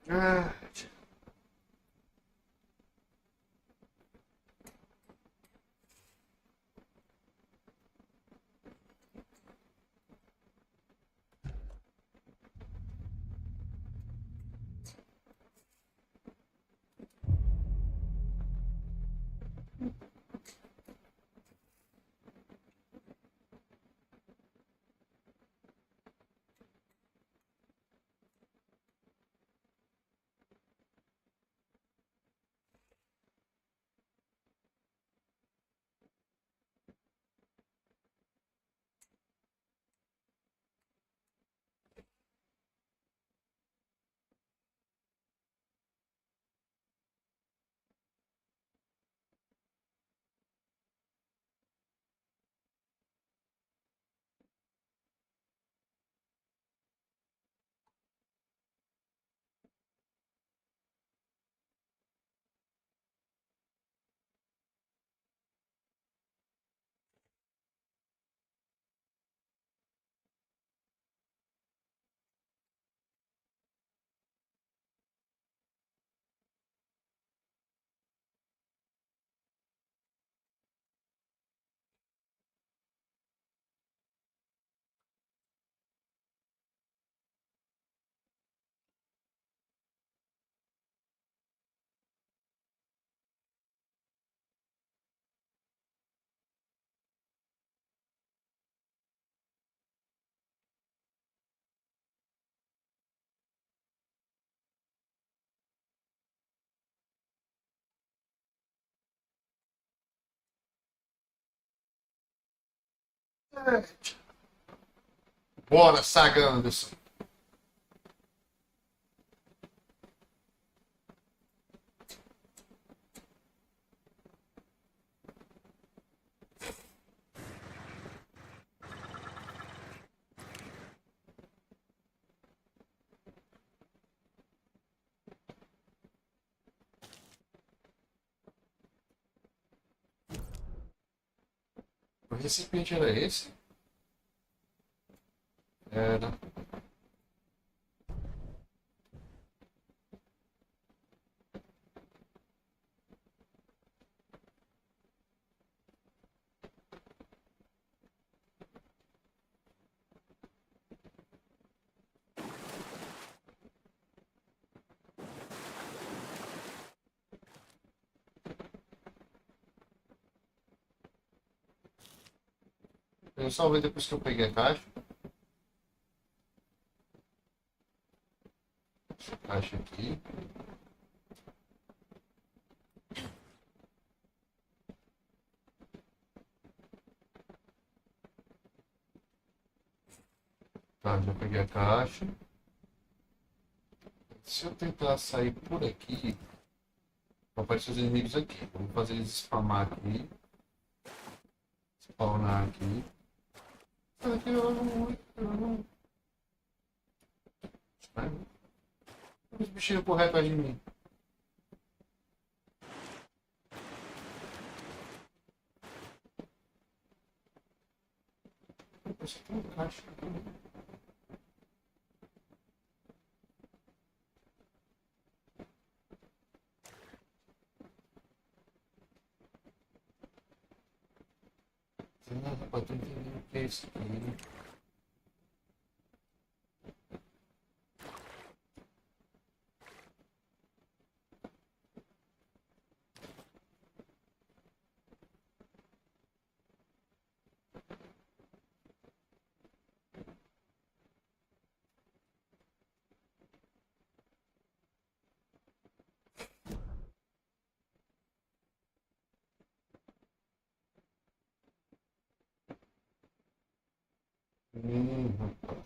Ah, bora, saga Anderson. O recipiente era esse? Era. Eu salvei depois que eu peguei a caixa. Essa caixa aqui. Tá, já peguei a caixa. Se eu tentar sair por aqui, vão aparecer os inimigos aqui. Vamos fazer eles spamar aqui. Spawnar aqui. Aqui eu não. Os bichinhos corretos atrás de mim. Você tem uma caixa aqui. Rapaz, tô entendendo o que é isso aqui. Rapaz.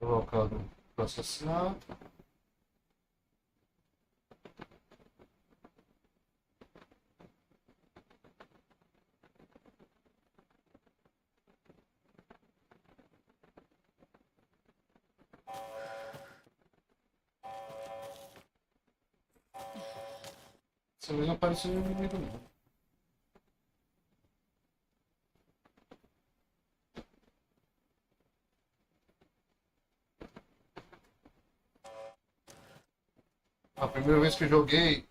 Colocado para assassinar. Você não apareceu no inimigo, não. A primeira vez que eu joguei,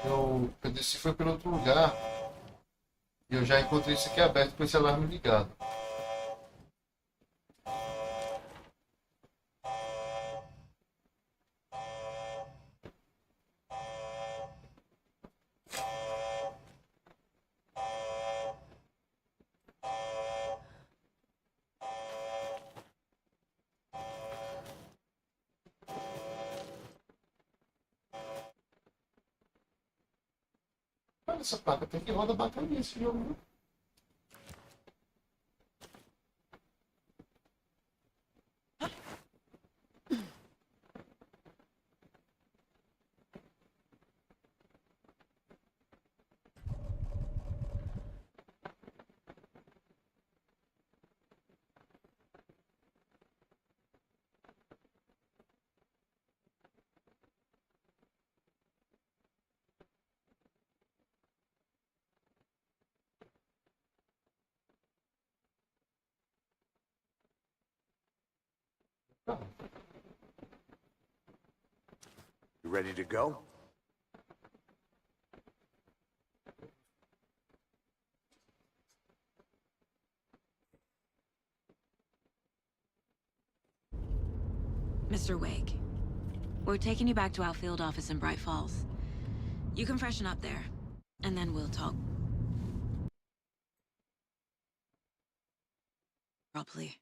eu desci foi pelo outro lugar. E eu já encontrei isso aqui aberto com esse alarme ligado. Olha essa placa, tem que roda bacana esse jogo, né? You ready to go? Mr. Wake, we're taking you back to our field office in Bright Falls. You can freshen up there, and then we'll talk properly.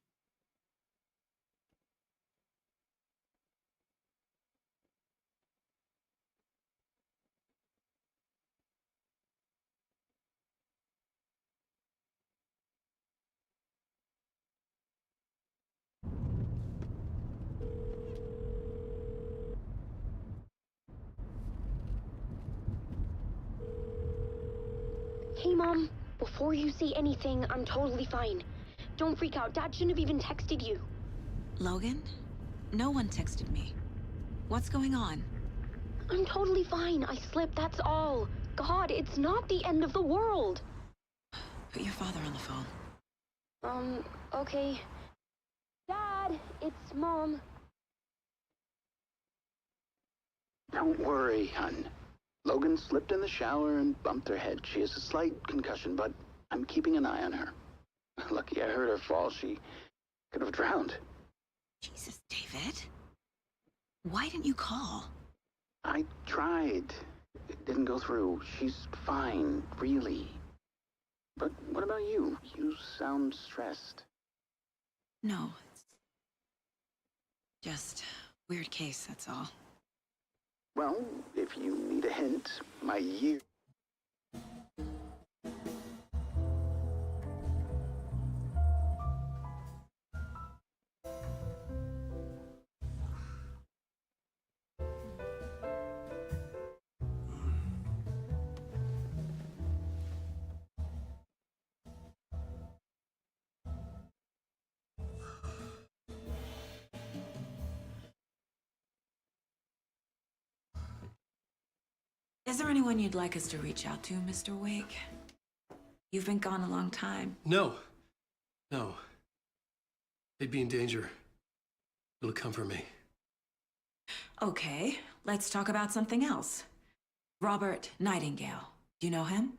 Hey, Mom. Before you say anything, I'm totally fine. Don't freak out. Dad shouldn't have even texted you. Logan? No one texted me. What's going on? I'm totally fine. I slipped, that's all. God, it's not the end of the world. Put your father on the phone. Okay. Dad, it's Mom. Don't worry, hun. Logan slipped in the shower and bumped her head. She has a slight concussion, but I'm keeping an eye on her. Lucky I heard her fall. She could have drowned. Jesus, David. Why didn't you call? I tried. It didn't go through. She's fine, really. But what about you? You sound stressed. No, it's just weird case, that's all. Well, if you need a hint, my year... Is there anyone you'd like us to reach out to, Mr. Wake? You've been gone a long time. No. No. They'd be in danger. It'll come for me. Okay, let's talk about something else. Robert Nightingale. Do you know him?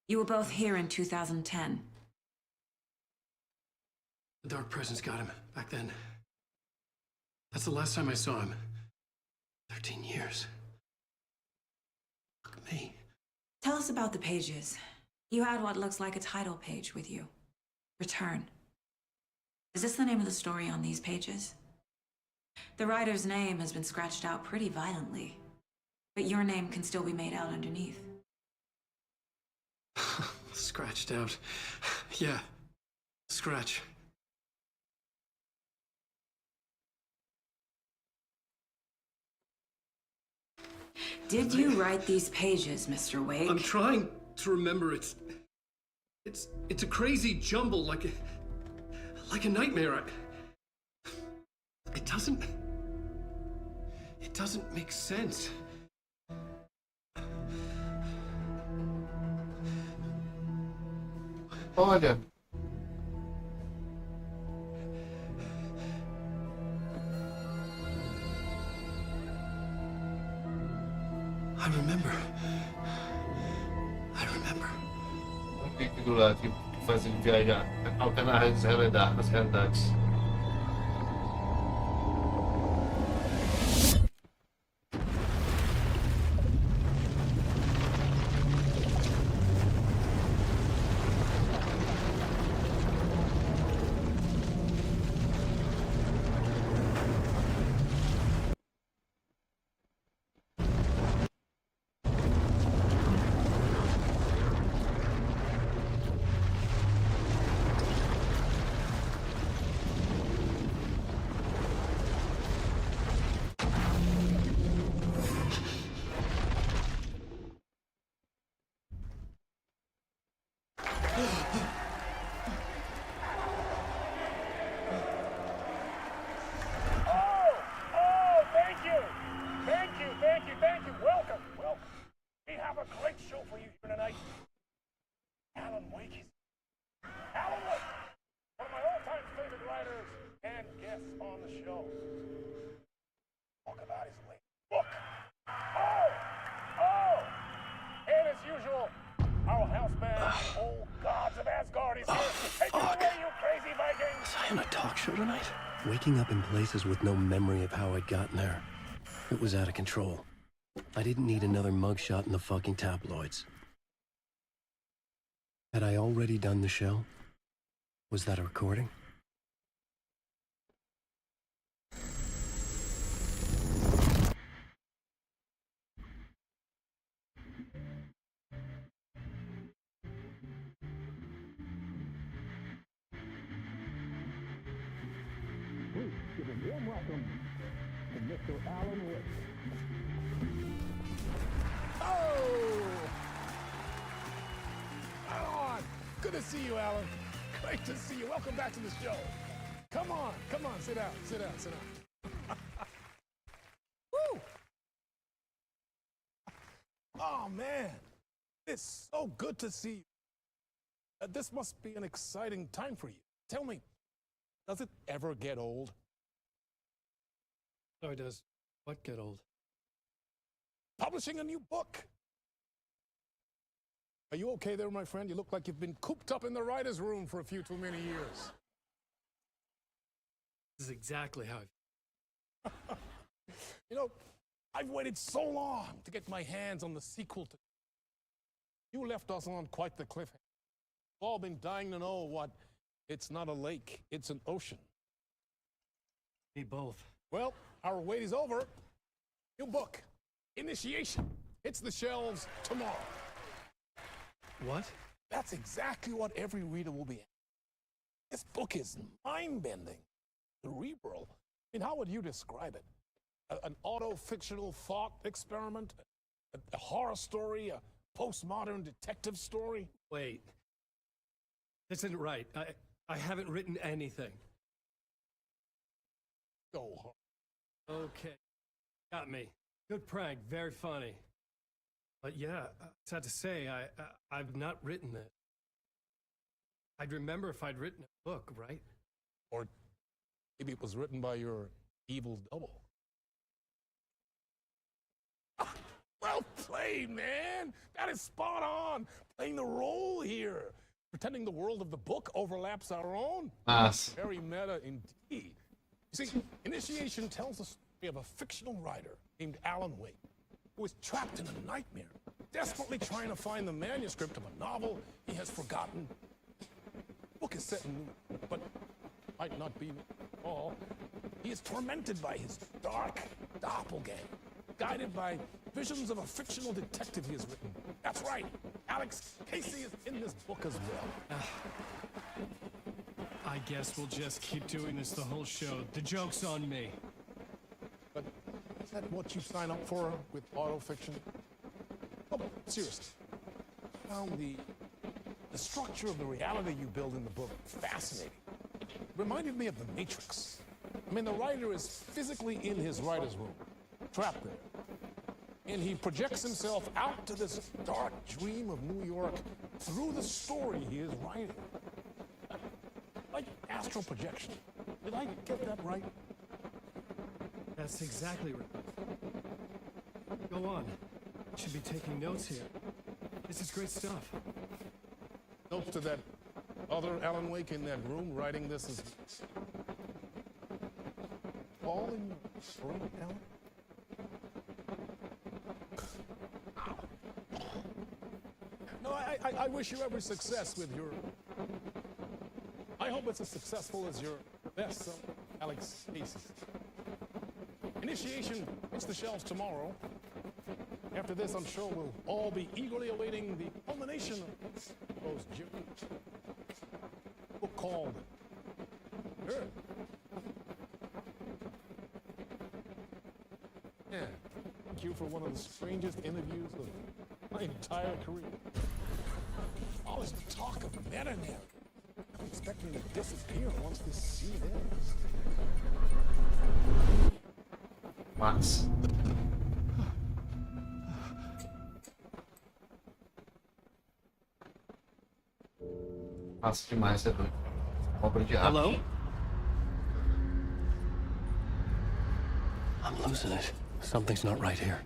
You were both here in 2010. The Dark Presence got him back then. That's the last time I saw him. 13 years. Look at me. Tell us about the pages. You had what looks like a title page with you. Return. Is this the name of the story on these pages? The writer's name has been scratched out pretty violently, but your name can still be made out underneath. Scratched out. Yeah. Scratch. Did you write these pages, Mr. Wake? I'm trying to remember. It's a crazy jumble, like a nightmare. I It doesn't make sense. Olha. I remember. Um pique do lado que faz ele viajar, alternar as realidades, nas realidades. Thank you. Welcome. We have a great show for you here tonight. Alan Wake is... Alan Wake, one of my all-time favorite writers and guests on the show. Talk about his latest book. And as usual, our house band, Old Gods of Asgard, is here. Take it away, you crazy Vikings! Was I on a talk show tonight? Waking up in places with no memory of how I'd gotten there. It was out of control. I didn't need another mugshot in the fucking tabloids. Had I already done the show? Was that a recording? Please give a warm welcome to Mr. Alan Wake. Alan! Good to see you, Alan. Great to see you. Welcome back to the show. Come on, sit down. Woo! Oh, man. It's so good to see you. This must be an exciting time for you. Tell me, does it ever get old? Sorry, does what get old? Publishing a new book. Are you okay there, my friend? You look like you've been cooped up in the writer's room for a few too many years. This is exactly how I feel. You know, I've waited so long to get my hands on the sequel to... You left us on quite the cliffhanger. We've all been dying to know what... It's not a lake, it's an ocean. Me both. Well, our wait is over. New book, Initiation. Hits the shelves tomorrow. What? That's exactly what every reader will be. This book is mind-bending, cerebral. I mean, how would you describe it? An auto-fictional thought experiment? A horror story? A postmodern detective story? Wait. This isn't right. I haven't written anything. Go hard. Okay. Got me. Good prank. Very funny. But yeah, sad to say, I've not written it. I'd remember if I'd written a book, right? Or maybe it was written by your evil double. Well played, man! That is spot on! Playing the role here. Pretending the world of the book overlaps our own. Massa. Very meta indeed. You see, Initiation tells the story of a fictional writer named Alan Wake, who is trapped in a nightmare, desperately trying to find the manuscript of a novel he has forgotten. The book is set in, but might not be all. He is tormented by his dark doppelganger, guided by visions of a fictional detective he has written. That's right, Alex Casey is in this book as well. I guess we'll just keep doing this the whole show. The joke's on me. But is that what you sign up for with autofiction? Oh, but seriously, I found the structure of the reality you build in the book fascinating. It reminded me of The Matrix. I mean, the writer is physically in his writer's room, trapped there. And he projects himself out to this dark dream of New York through the story he is writing. Like astral projection. Did I get that right? That's exactly right. Go on. You should be taking notes here. This is great stuff. Notes to that other Alan Wake in that room writing this is all in your brain, Alan? No, I wish you every success with your... I hope it's as successful as your best, Alex Casey. Initiation hits the shelves tomorrow. After this, I'm sure we'll all be eagerly awaiting the culmination of those book called Her. Yeah, thank you for one of the strangest interviews of my entire career. All this talk of meta now. I'm expecting to disappear once this scene ends. Max. Massa demais, é doido. Obra de arte. Hello? I'm losing it. Something's not right here.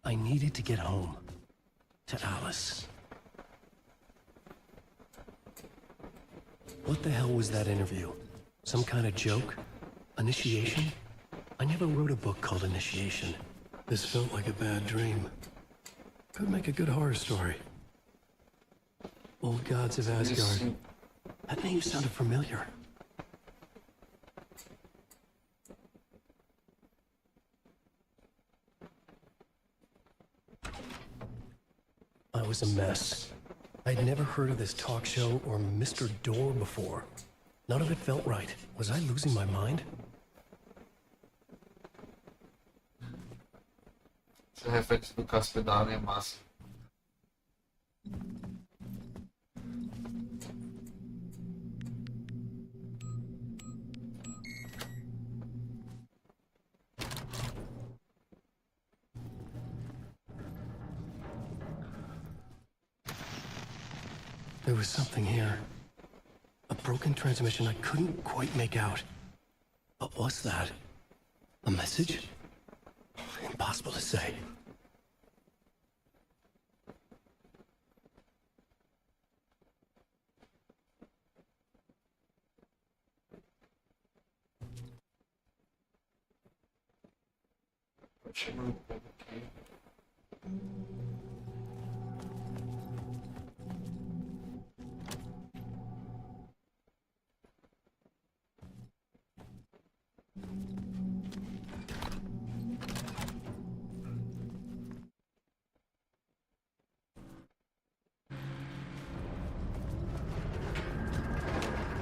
I needed to get home. To Alice. What the hell was that interview? Some kind of joke? Initiation? I never wrote a book called Initiation. This felt like a bad dream. Could make a good horror story. Old Gods of Asgard. That name sounded familiar. I was a mess. I'd never heard of this talk show or Mr. Door before. None of it felt right. Was I losing my mind? Esse reflexo do casco da é massa. There was something here. A broken transmission I couldn't quite make out. What was that? A message? Impossible to say.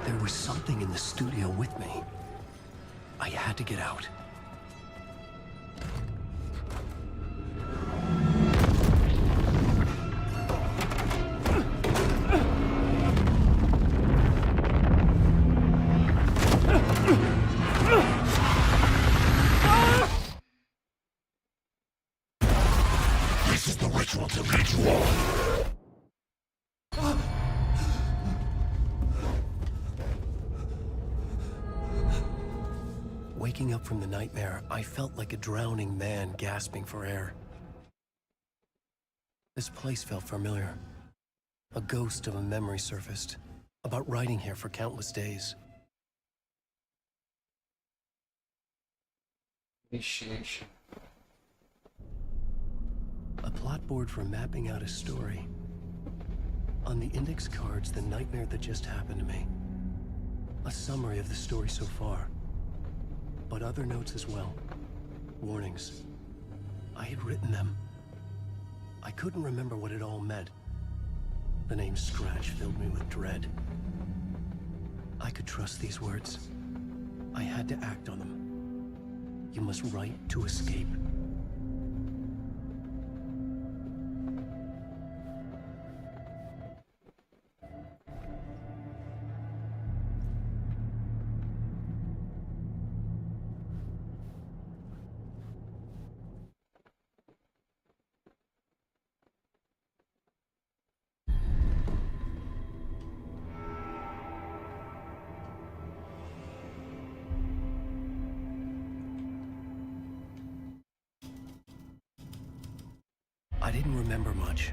There was something in the studio with me. I had to get out. This is the ritual to lead you on. Waking up from the nightmare, I felt like a drowning man gasping for air. This place felt familiar. A ghost of a memory surfaced, about writing here for countless days. Initiation. A plot board for mapping out a story. On the index cards, the nightmare that just happened to me. A summary of the story so far. But other notes as well. Warnings. I had written them. I couldn't remember what it all meant. The name Scratch filled me with dread. I could trust these words. I had to act on them. You must write to escape. didn't remember much,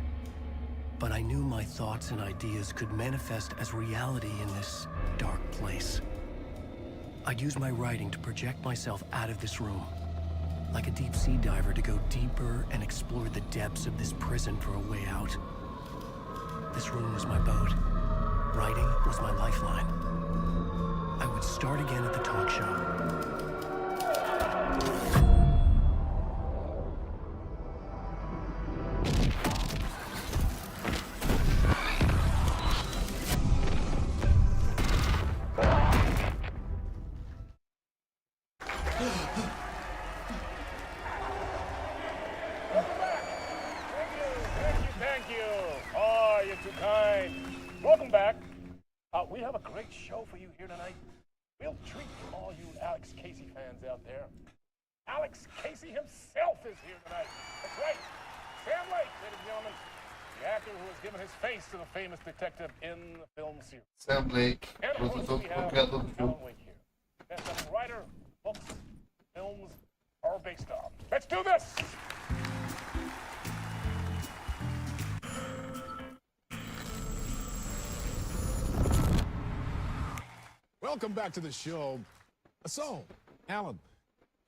but I knew my thoughts and ideas could manifest as reality in this dark place. I'd use my writing to project myself out of this room, like a deep sea diver to go deeper and explore the depths of this prison for a way out. This room was my boat. Writing was my lifeline. I would start again at the talk show. Thank you. Oh, you're too kind. Welcome back. We have a great show for you here tonight. We'll treat all you Alex Casey fans out there. Alex Casey himself is here tonight. That's right. Sam Lake, ladies and gentlemen. The actor who has given his face to the famous detective in the film series. Sam Lake, And of course, produtor, we have criador do filme. Alan Wake here. Best-selling writer, books, films are based on. Let's do this! Welcome back to the show. So, Alan,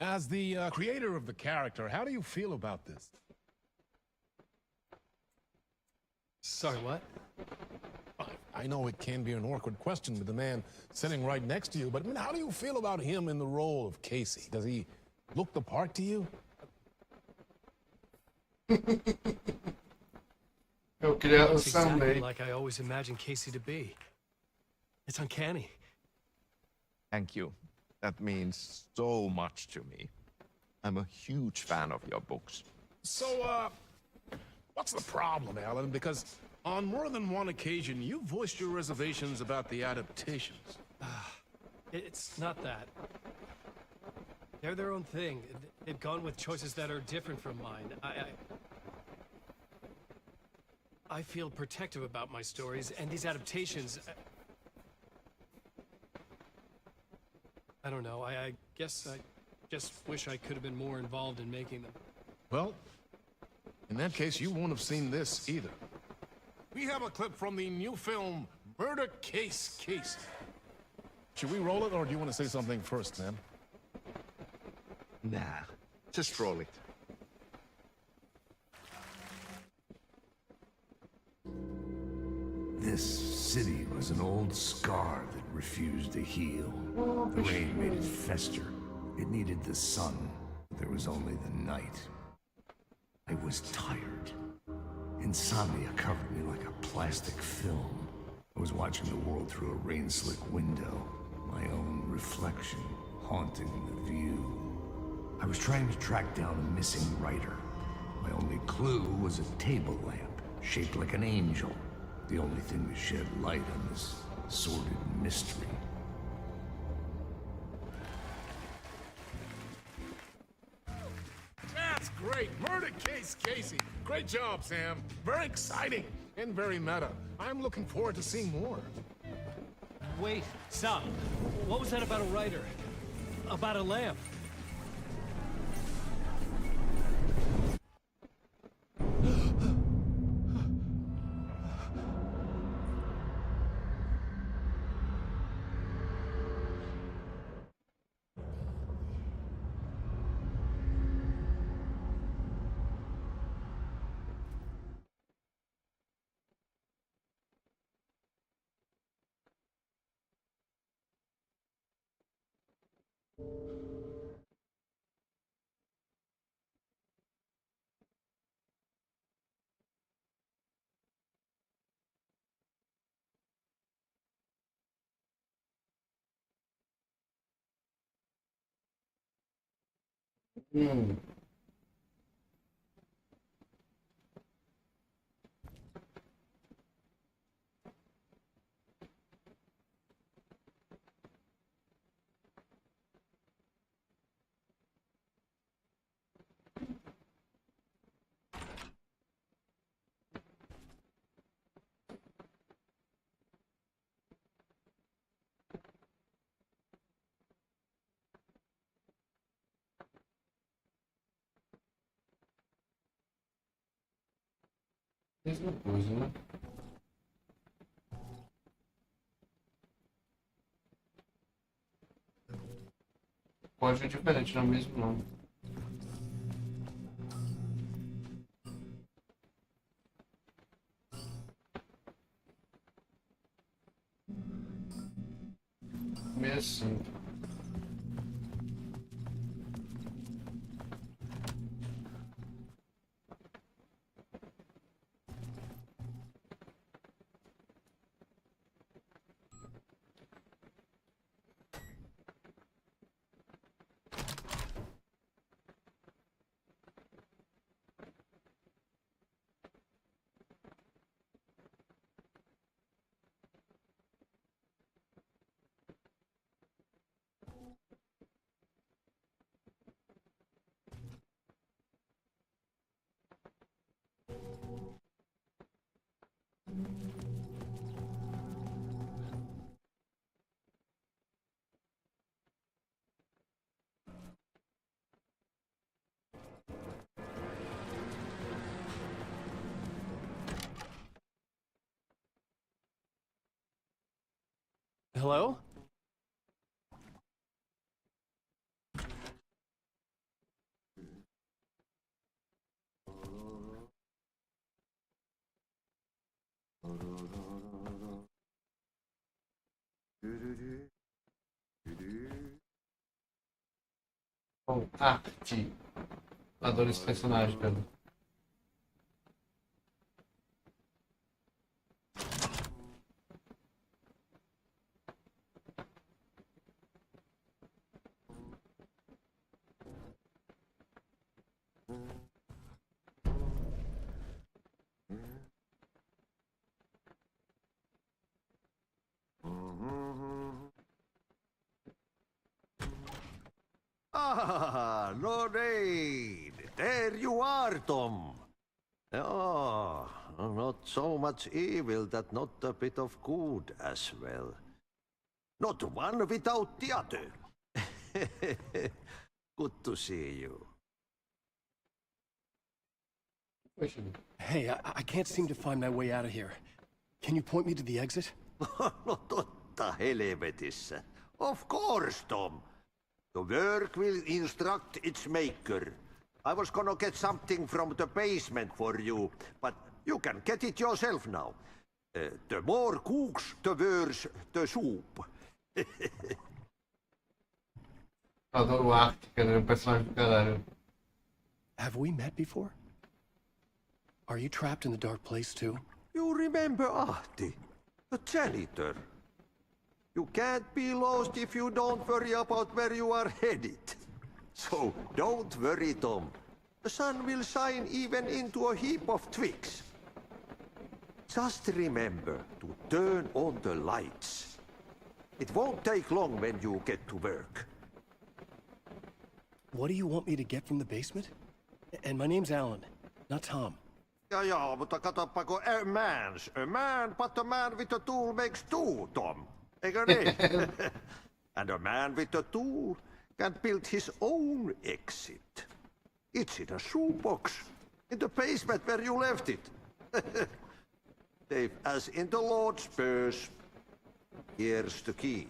as the creator of the character, how do you feel about this? Sorry, what? I know it can be an awkward question with the man sitting right next to you, but I mean, how do you feel about him in the role of Casey? Does he look the part to you? Eu queria o Looks Sam exactly Lake. like I always imagined Casey to be. It's uncanny. Thank you. That means so much to me. I'm a huge fan of your books. So, what's the problem, Alan? Because on more than one occasion, you voiced your reservations about the adaptations. It's not that. They're their own thing. They've gone with choices that are different from mine. I feel protective about my stories, and these adaptations... I don't know. I guess I just wish I could have been more involved in making them. Well, in that case, you won't have seen this either. We have a clip from the new film, Murder Case Casey. Should we roll it, or do you want to say something first, Sam? Nah, just roll it. This city was an old scar that refused to heal. The rain made it fester. It needed the sun, but there was only the night. I was tired. Insomnia covered me like a plastic film. I was watching the world through a rain-slick window, my own reflection haunting the view. I was trying to track down a missing writer. My only clue was a table lamp, shaped like an angel. The only thing to shed light on this sordid mystery. That's great! Murder Case Casey! Great job, Sam. Very exciting and very meta. I'm looking forward to seeing more. Wait, stop. What was that about a writer? About a lamp? Mesma coisa, né? Código é diferente, não é o mesmo não. Meio assim. Hello? Oh, arte. Adoro esse personagem, cara. Ah, no need. There you are, Tom. Oh, not so much evil that not a bit of good as well. Not one without the other. Good to see you. Hey, I can't seem to find my way out of here. Can you point me to the exit? No totta helvetissä. Of course, Tom. The work will instruct its maker. I was gonna get something from the basement for you, but you can get it yourself now. The more cooks, the worse the soup. Adoro o arte, cara. É um personagem do caralho. Have we met before? Are you trapped in the dark place too? You remember Ahti, the janitor. You can't be lost if you don't worry about where you are headed. So don't worry, Tom. The sun will shine even into a heap of twigs. Just remember to turn on the lights. It won't take long when you get to work. What do you want me to get from the basement? And my name's Alan, not Tom. Ja, mutta katoppa kun a man, but a man with a tool makes two, Tom. Eikö niin? And a man with a tool can build his own exit. It's in a shoebox, in the basement where you left it. Safe as in the Lord's purse. Here's the key.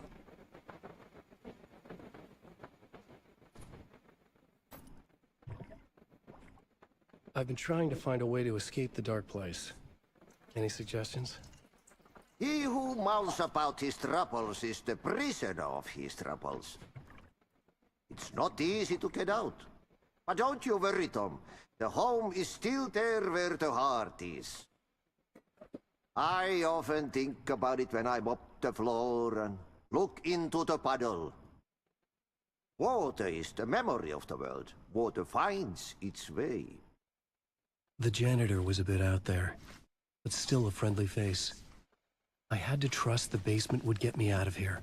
I've been trying to find a way to escape the dark place. Any suggestions? He who mouths about his troubles is the prisoner of his troubles. It's not easy to get out. But don't you worry, Tom. The home is still there where the heart is. I often think about it when I mop the floor and look into the puddle. Water is the memory of the world. Water finds its way. The janitor was a bit out there, but still a friendly face. I had to trust the basement would get me out of here.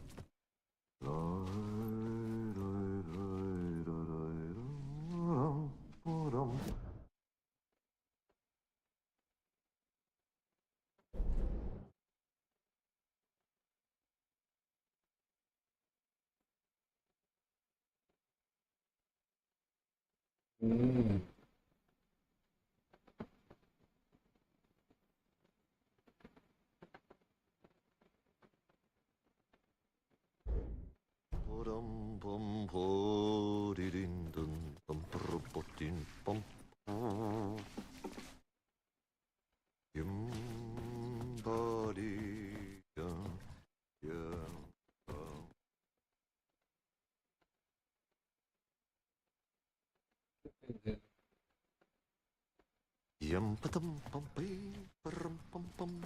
Entendeu? Yum, pa-dum, pum, pim, pum, pum, pum.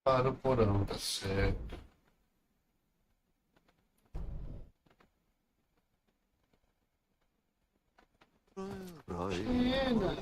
Para o porão, tá certo. Chega.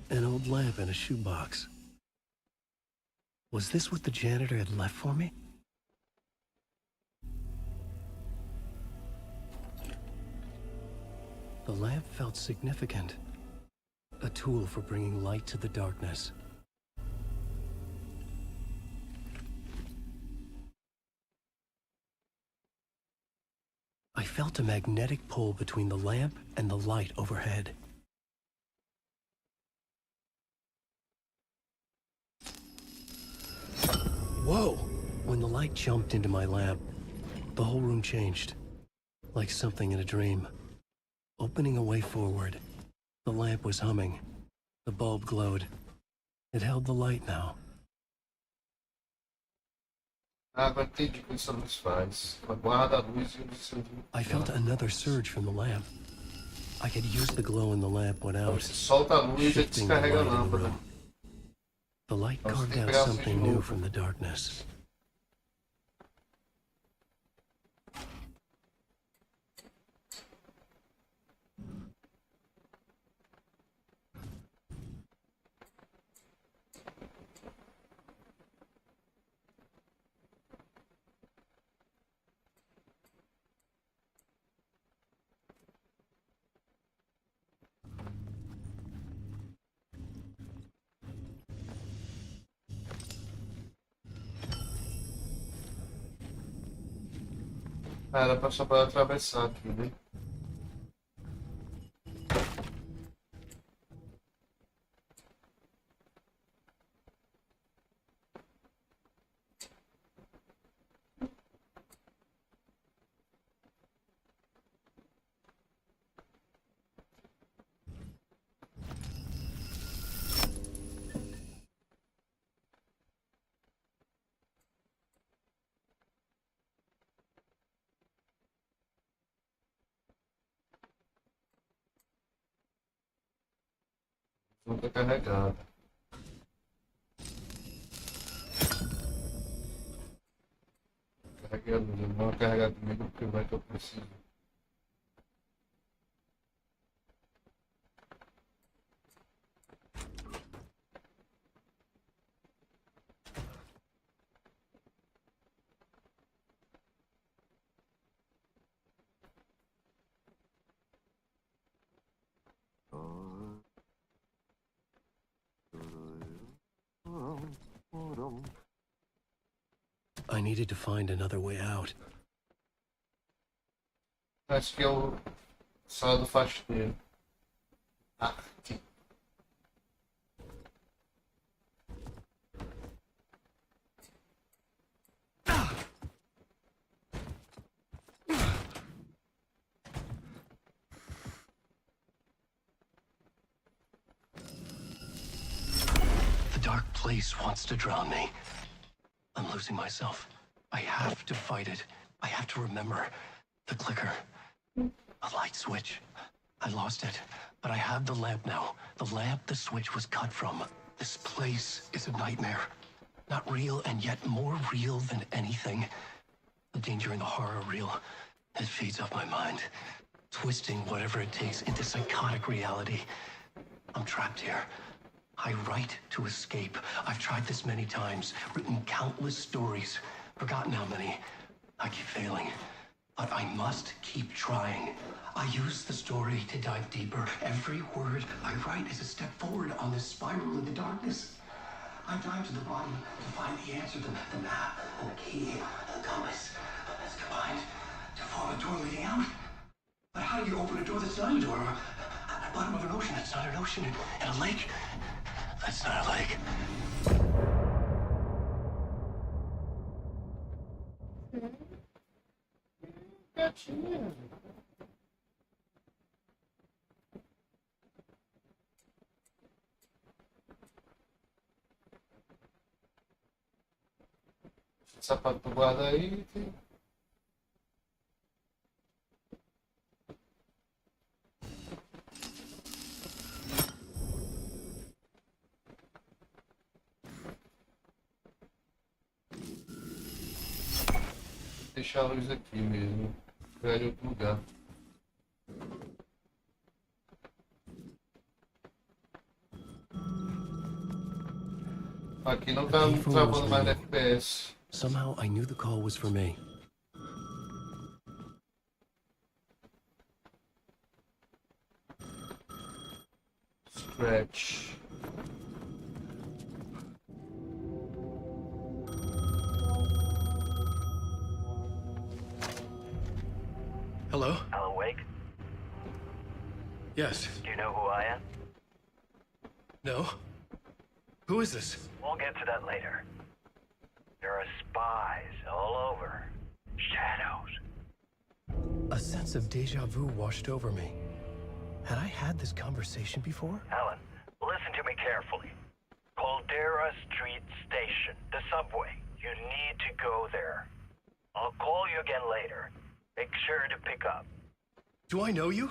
An old lamp in a shoebox. Was this what the janitor had left for me? The lamp felt significant. A tool for bringing light to the darkness. I felt a magnetic pull between the lamp and the light overhead. Whoa! When the light jumped into my lamp, the whole room changed. Like something in a dream. Opening a way forward. The lamp was humming. The bulb glowed. It held the light now. Agora entendi o que essa luz faz. Ela guarda a luz e o incêndio. I felt another surge from the lamp. I could use the glow in the lamp when out. Você solta a luz e Shifting the descarrega a light in the lâmpada. room. The light Então você carved tem que out pegar a luz de something new novo. from the darkness. Ah, era pra só pra atravessar aqui, né? Não tá carregado. Carreguei a luz, não vou carregar comigo porque vai que eu preciso. I needed to find another way out. Acho que é o sala do faxineiro. Ah, aqui. The dark place wants to drown me. I'm losing myself. I have to fight it. I have to remember. The clicker. A light switch. I lost it. But I have the lamp now. The lamp the switch was cut from. This place is a nightmare. Not real and yet more real than anything. The danger and the horror reel, it feeds off my mind, twisting whatever it takes into psychotic reality. I'm trapped here. I write to escape. I've tried this many times, written countless stories, forgotten how many. I keep failing, but I must keep trying. I use the story to dive deeper. Every word I write is a step forward on this spiral in the darkness. I dive to the bottom to find the answer, the map, and the key, and the compass. It's combined to form a door leading out. But how do you open a door that's not a door? At the bottom of an ocean that's not an ocean, and a lake that's not a lake. Gatinho. Sapato tu guarda aí. Deixar a luz aqui mesmo. Pegar em outro lugar. Aqui não tá travando mais no FPS. Somehow I knew the call was for me. Stretch. Hello? Alan Wake? Yes. Do you know who I am? No? Who is this? We'll get to that later. There are spies all over. Shadows. A sense of deja vu washed over me. Had I had this conversation before? Alan, listen to me carefully. Caldera Street Station, the subway. You need to go there. I'll call you again later. Make sure to pick up. Do I know you?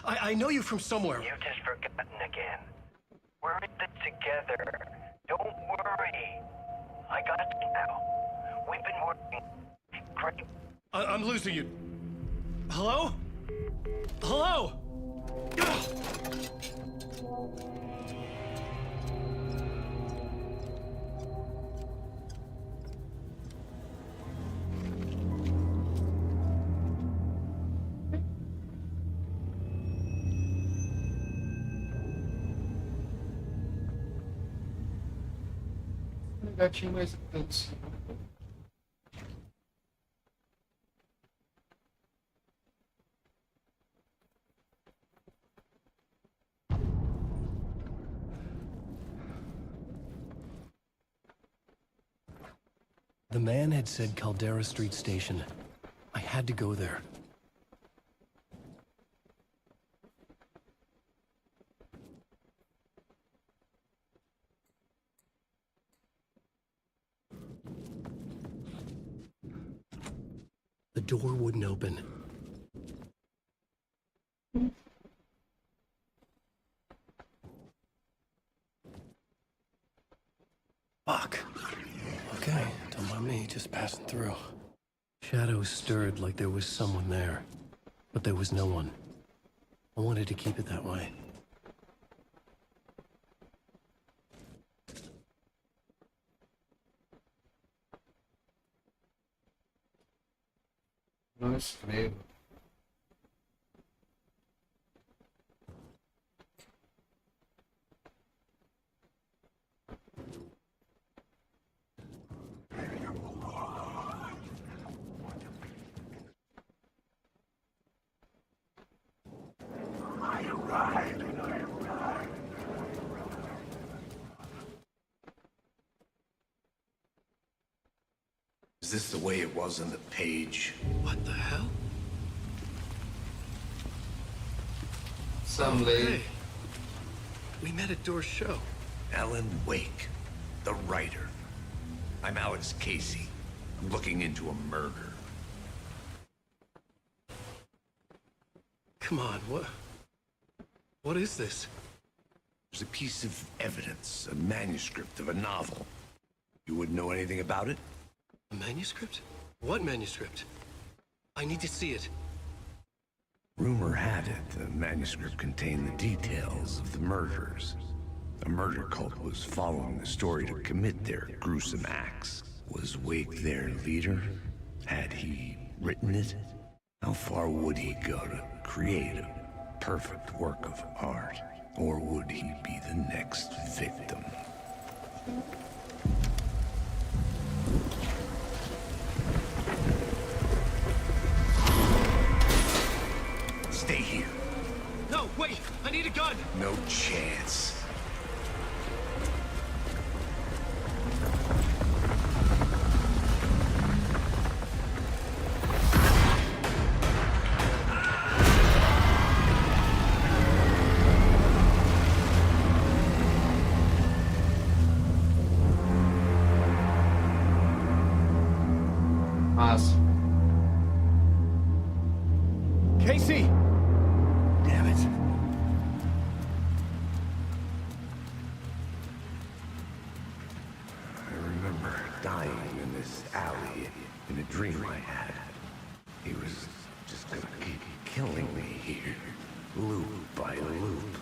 I know you from somewhere. You've just forgotten again. We're in this together. Don't worry. I got you now. We've been working great. I'm losing you. Hello? Hello? Gatinho mais antes. The man had said Caldera Street Station. I had to go there. The door wouldn't open. Fuck. Okay, don't mind me, just passing through. Shadows stirred like there was someone there, but there was no one. I wanted to keep it that way. Não escrevo. Is this the way it was on the page? What the hell? Some lady. We met at Door's show. Alan Wake, the writer. I'm Alex Casey. I'm looking into a murder. Come on, what is this? There's a piece of evidence, a manuscript of a novel. You wouldn't know anything about it? A manuscript? What manuscript? I need to see it. Rumor had it the manuscript contained the details of the murders. A murder cult was following the story to commit their gruesome acts. Was Wake their leader? Had he written it? How far would he go to create a perfect work of art? Or would he be the next victim? Stay here. No, wait! I need a gun! No chance. Massa. Casey! Damn it. I remember dying in this alley in a dream I had. He was just gonna keep killing me here, loop by loop.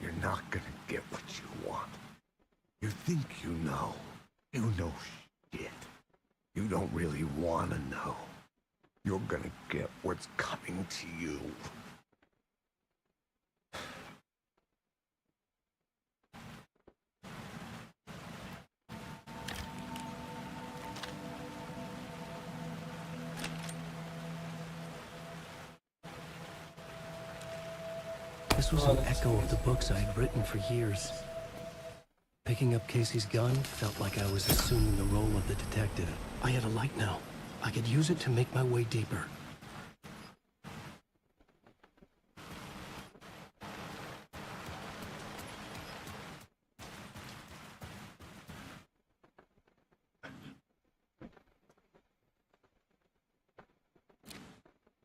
You're not gonna get what you want. You think you know. You know shit. You don't really wanna know. You're gonna get what's coming to you. This was an echo of the books I had written for years. Picking up Casey's gun felt like I was assuming the role of the detective. I had a light now. I could use it to make my way deeper.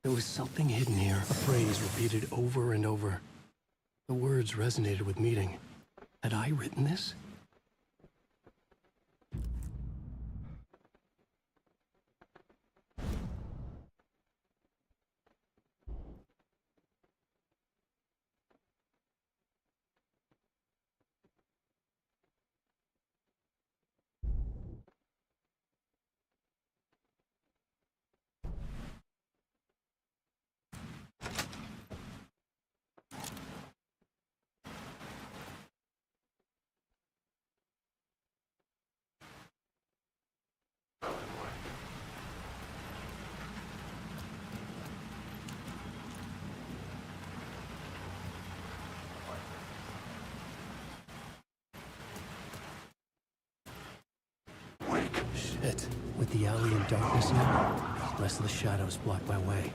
There was something hidden here, a phrase repeated over and over. The words resonated with meaning. Had I written this? Shit. With the alley in darkness now, less of the shadows block my way.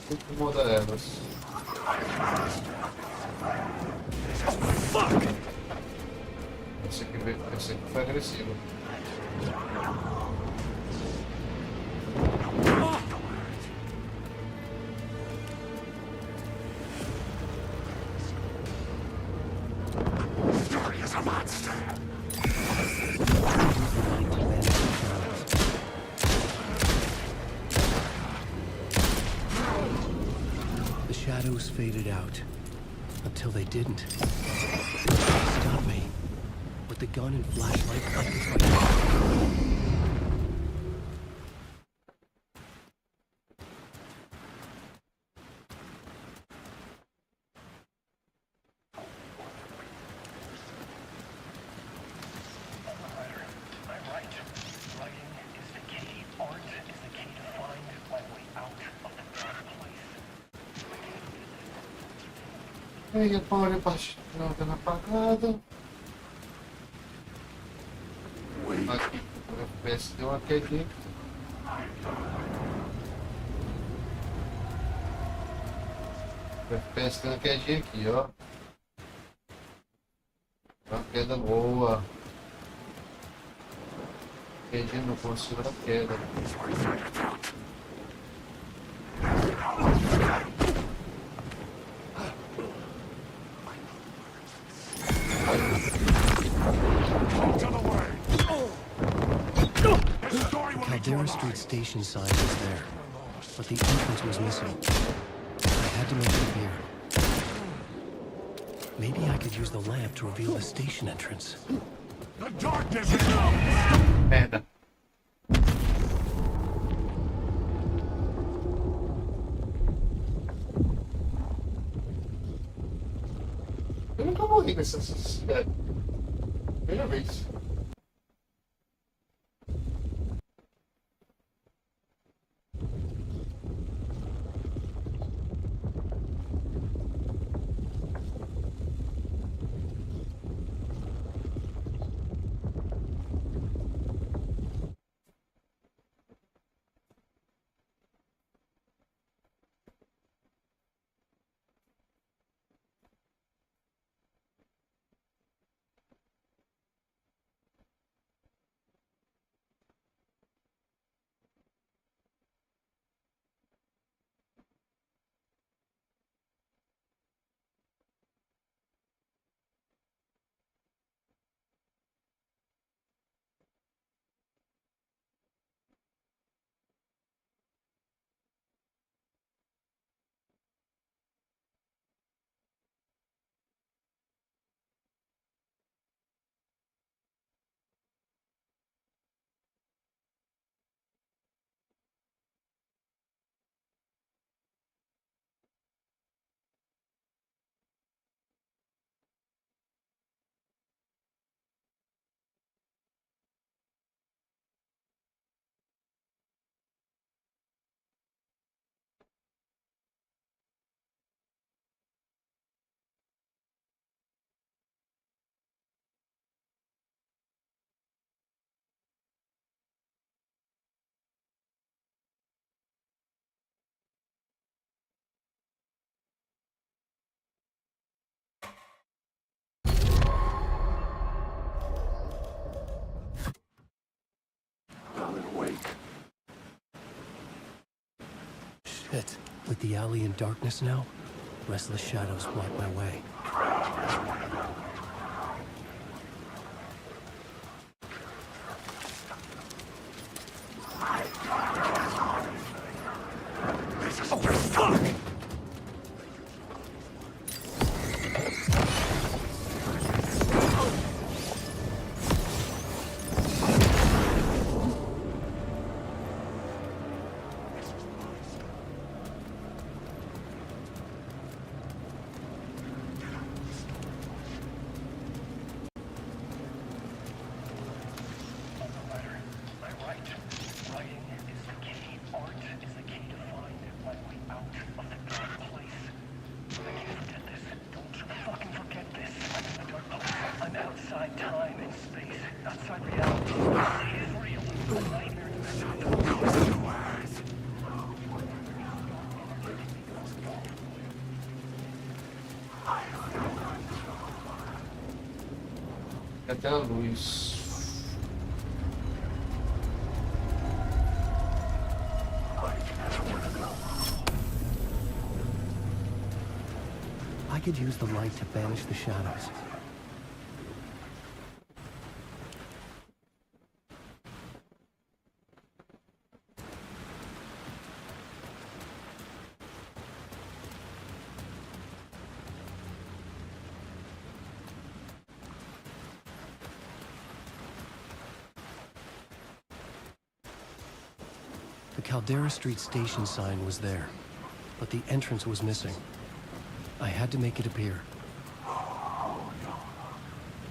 Sempre muda elas. Fuck! Esse aqui foi agressivo. The shadows faded out until they didn't. Stop me. With the gun and flashlight, I could fight. Aí pode partir dando apagada. Aqui, o FPS deu uma quedinha. O FPS deu uma quedinha aqui, ó. Uma queda boa. Quedinha no consigo da queda. Caldera Street station sign was there, but the entrance was missing. I had to make it appear. Maybe I could use the lamp to reveal the station entrance. The darkness is enough! Merda. Eu nunca morri nessa cidade. Primeira vez. Shit. With the alley in darkness now, restless shadows block my way. Até a luz. I could use the light to banish the shadows. The Caldera Street station sign was there, but the entrance was missing. I had to make it appear.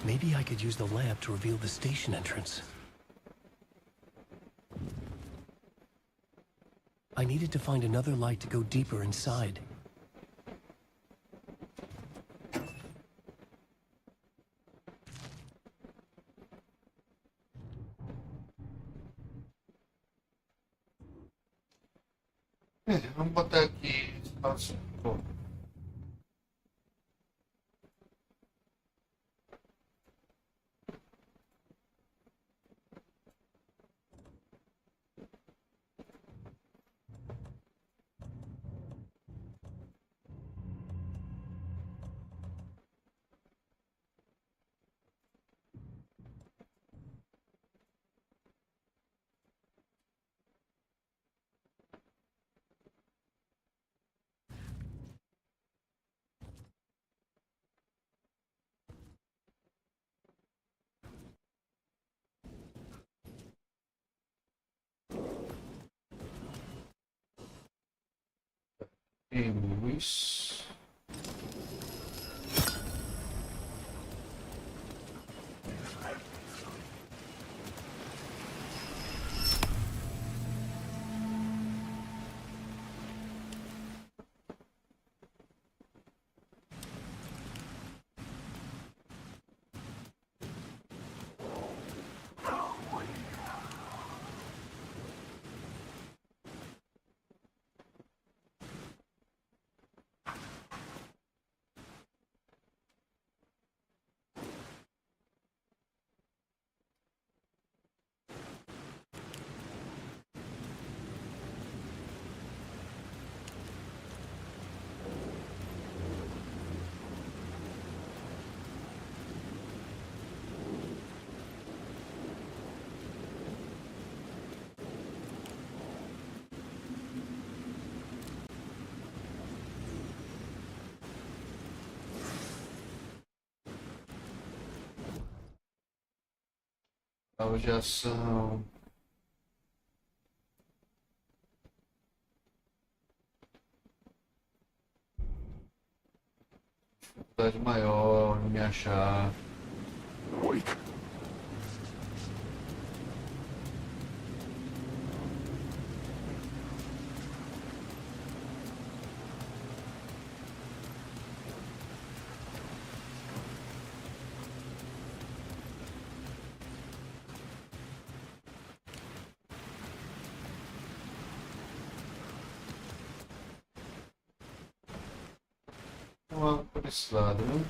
Maybe I could use the lamp to reveal the station entrance. I needed to find another light to go deeper inside. Vamos botar aqui espaço. Bom. Temos. Alvo de ação. Dificuldade maior em me achar. Vamos lá por esse lado, né?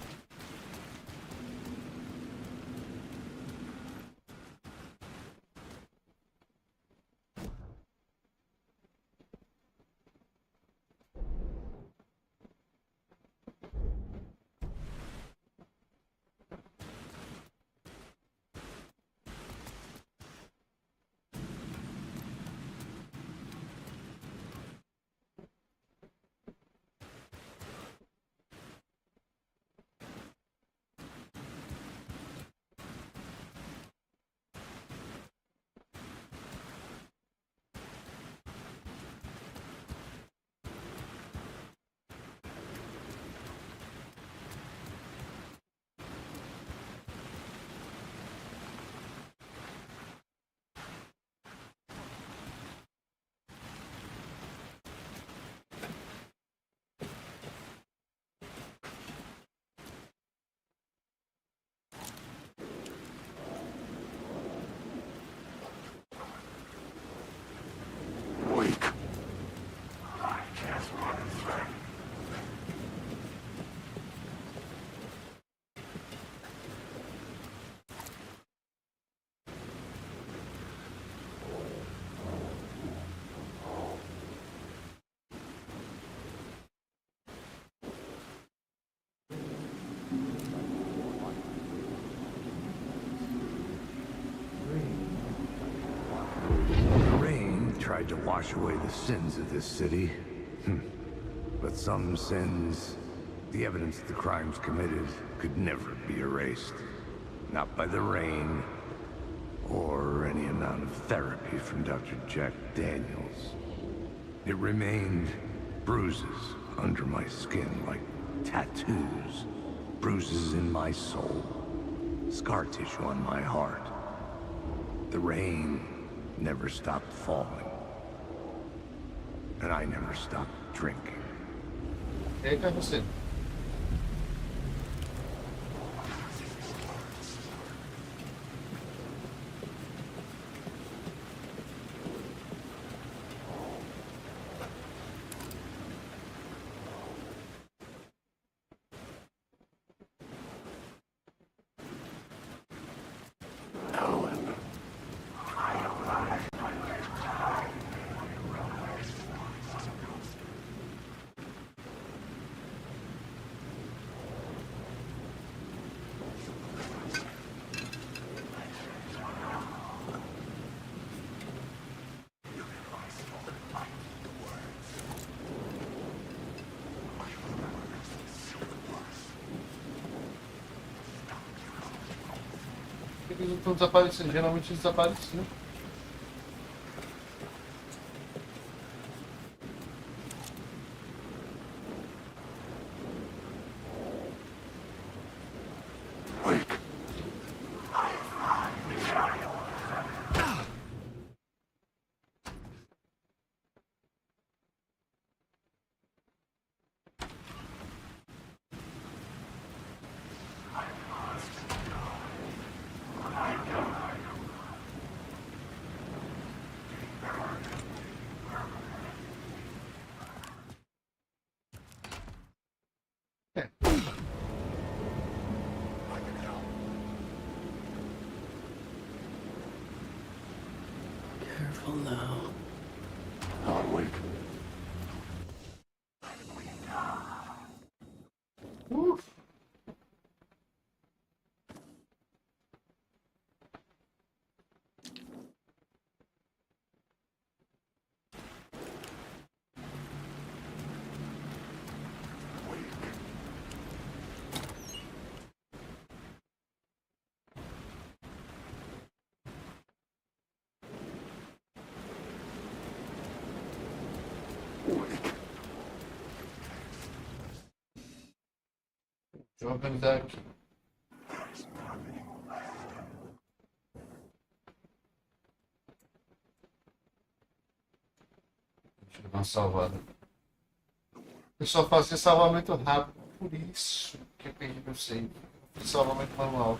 Tried to wash away the sins of this city. But some sins, the evidence of the crimes committed, could never be erased. Not by the rain, or any amount of therapy from Dr. Jack Daniels. It remained bruises under my skin, like tattoos. Bruises in my soul. Scar tissue on my heart. The rain never stopped falling. And I never stopped drinking. E aí, você? Eles estão desaparecendo, geralmente eles desapareciam. Careful now. Hardwick. Deixa eu organizar aqui. Deixa eu dar uma salvada. Eu só fazia salvamento rápido, por isso que eu perdi meu save. Fiz salvamento manual.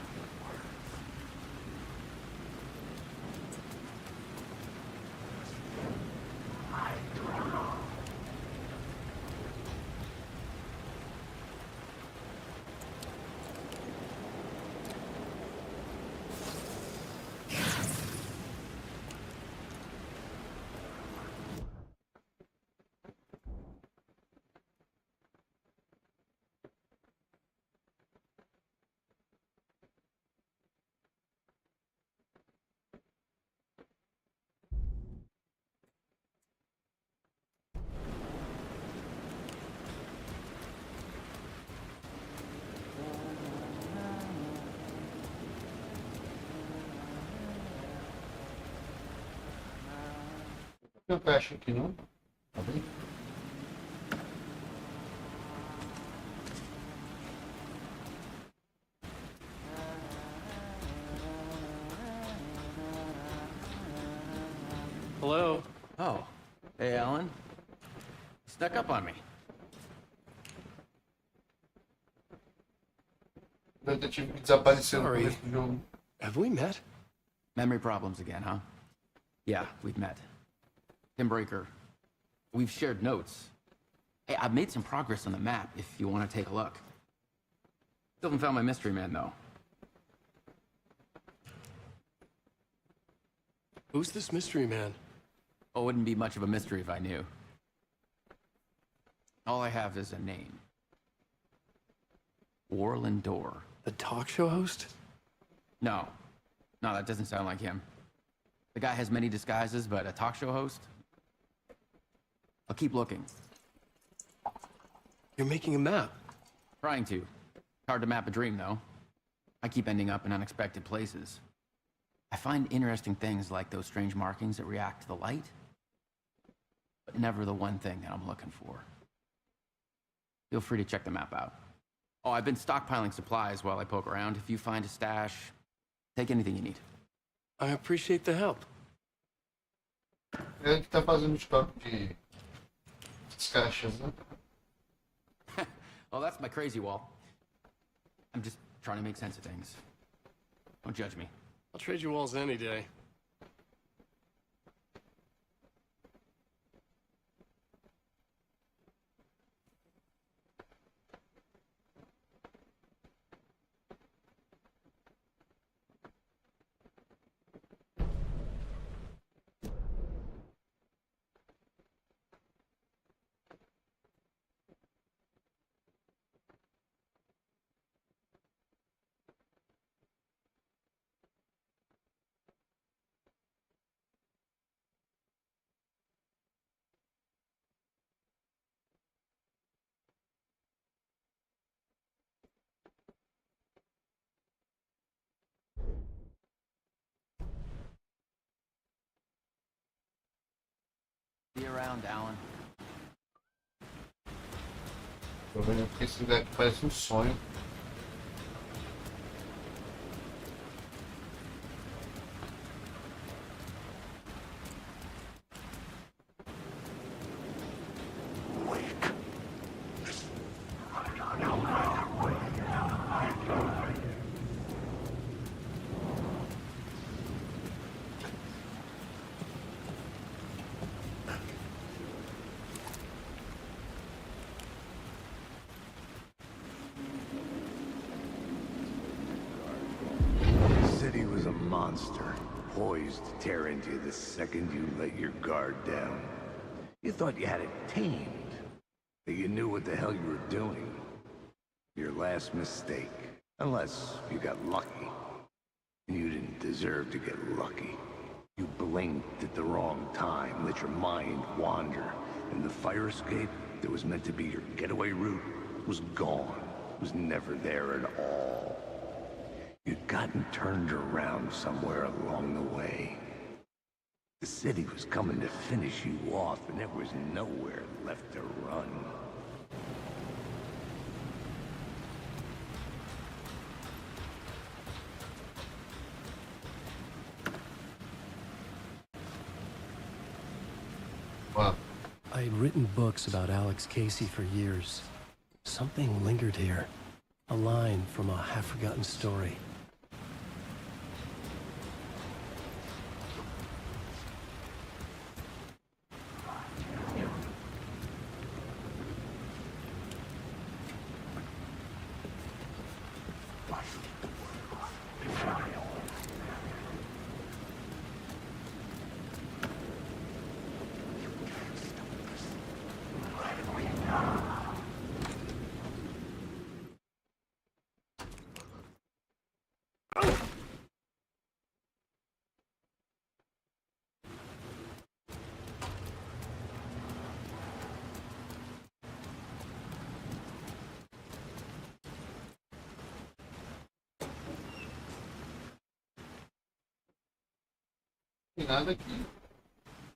Eu fecho aqui, não? Tá bem? Hello? Oh. Hey, Alan. Snuck up on me. O detetive que desapareceu no Sorry. começo do jogo. Have we met? Memory problems again, huh? Yeah, we've met. Tim Breaker. We've shared notes. Hey, I've made some progress on the map if you want to take a look. Still haven't found my mystery man, though. Who's this mystery man? Oh, it wouldn't be much of a mystery if I knew. All I have is a name. Warland Dorr. The talk show host? No. No, that doesn't sound like him. The guy has many disguises, but a talk show host? I'll keep looking. You're making a map. Trying to. Hard to map a dream, though. I keep ending up in unexpected places. I find interesting things like those strange markings that react to the light, but never the one thing that I'm looking for. Feel free to check the map out. Oh, I've been stockpiling supplies while I poke around. If you find a stash, take anything you need. I appreciate the help. Ele que tá fazendo estoque de caixas, né? Oh, that's my crazy wall. I'm just trying to make sense of things. Don't judge me. I'll trade you walls any day. Be around, Alan. Tô vendo que esse lugar aqui parece um sonho. Said he was a monster. poised to tear into you the second you let your guard down. You thought you had it tamed, that you knew what the hell you were doing. Your last mistake, unless you got lucky. And you didn't deserve to get lucky. You blinked at the wrong time, let your mind wander, and the fire escape that was meant to be your getaway route was gone, was never there at all. You'd gotten turned around somewhere along the way. The city was coming to finish you off, and there was nowhere left to run. Wow. I had written books about Alex Casey for years. Something lingered here. A line from a half-forgotten story. Tem nada aqui.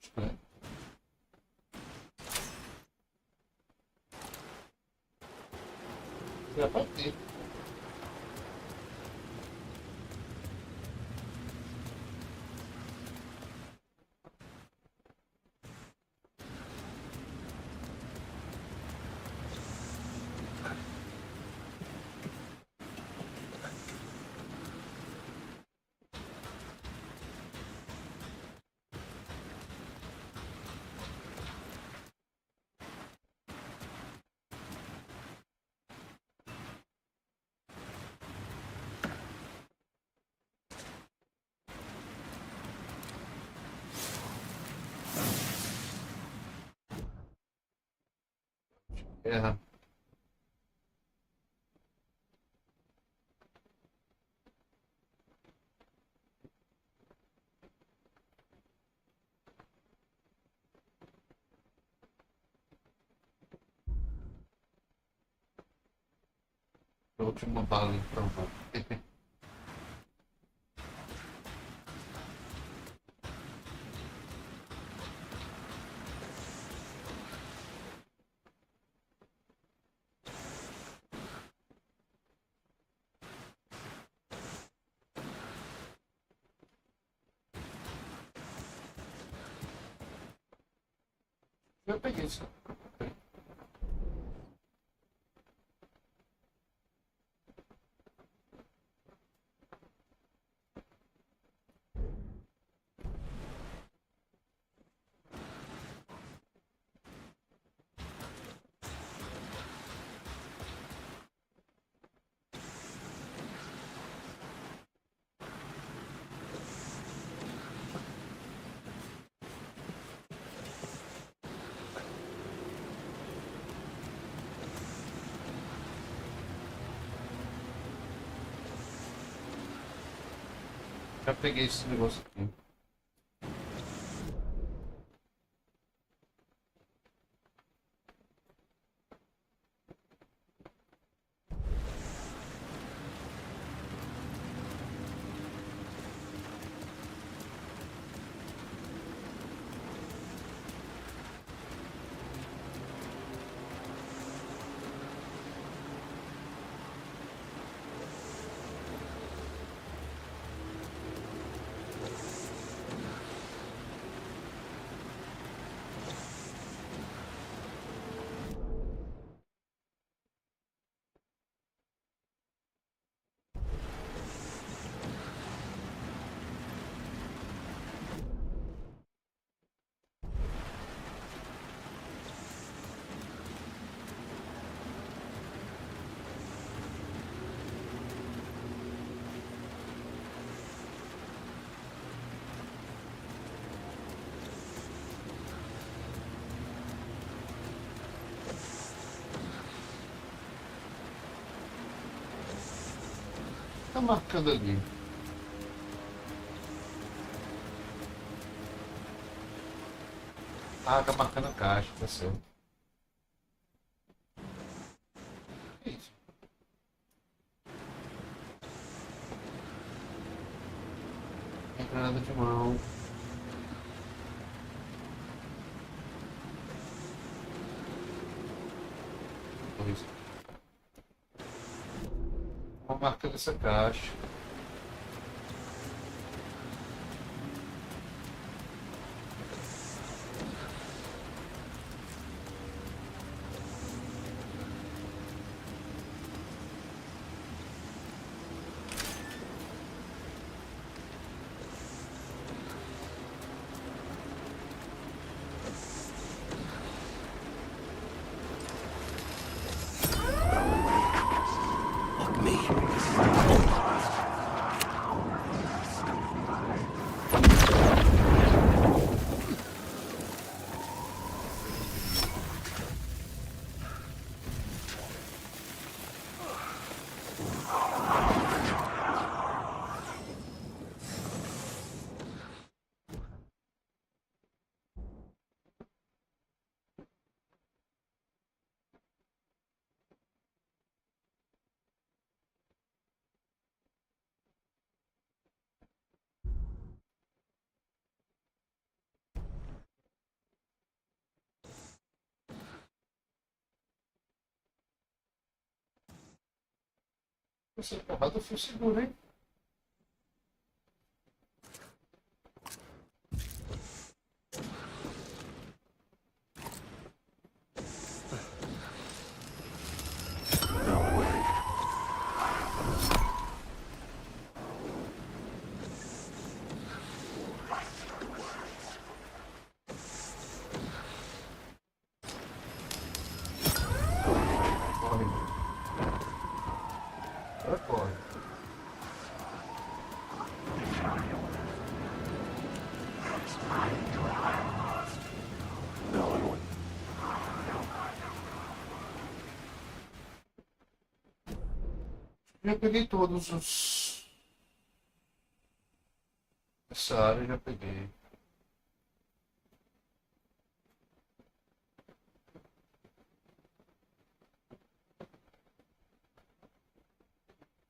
Estranho. Já pode ter. Guerra. Última bala então. Eu peguei isso. Já peguei esse negócio aqui. tá marcando ali? Ah, tá marcando a caixa, tá certo. Que isso? Não entra nada de mão. Isso. Uma marca dessa caixa. Você porrada do fio seguro, hein? Corre. Agora corre. Já peguei todos os... Essa área eu já peguei.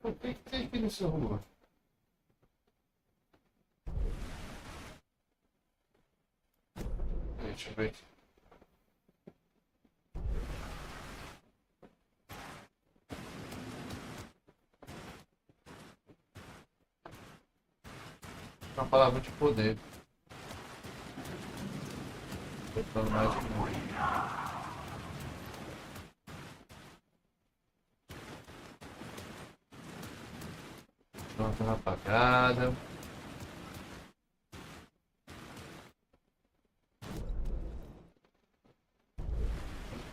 O que tem aqui nessa rua? Deixa eu ver aqui. Uma palavra de poder. Botando mais de novo. Lanterna apagada.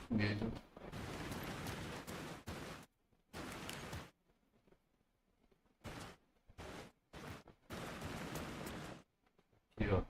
Medo. Aqui, ó.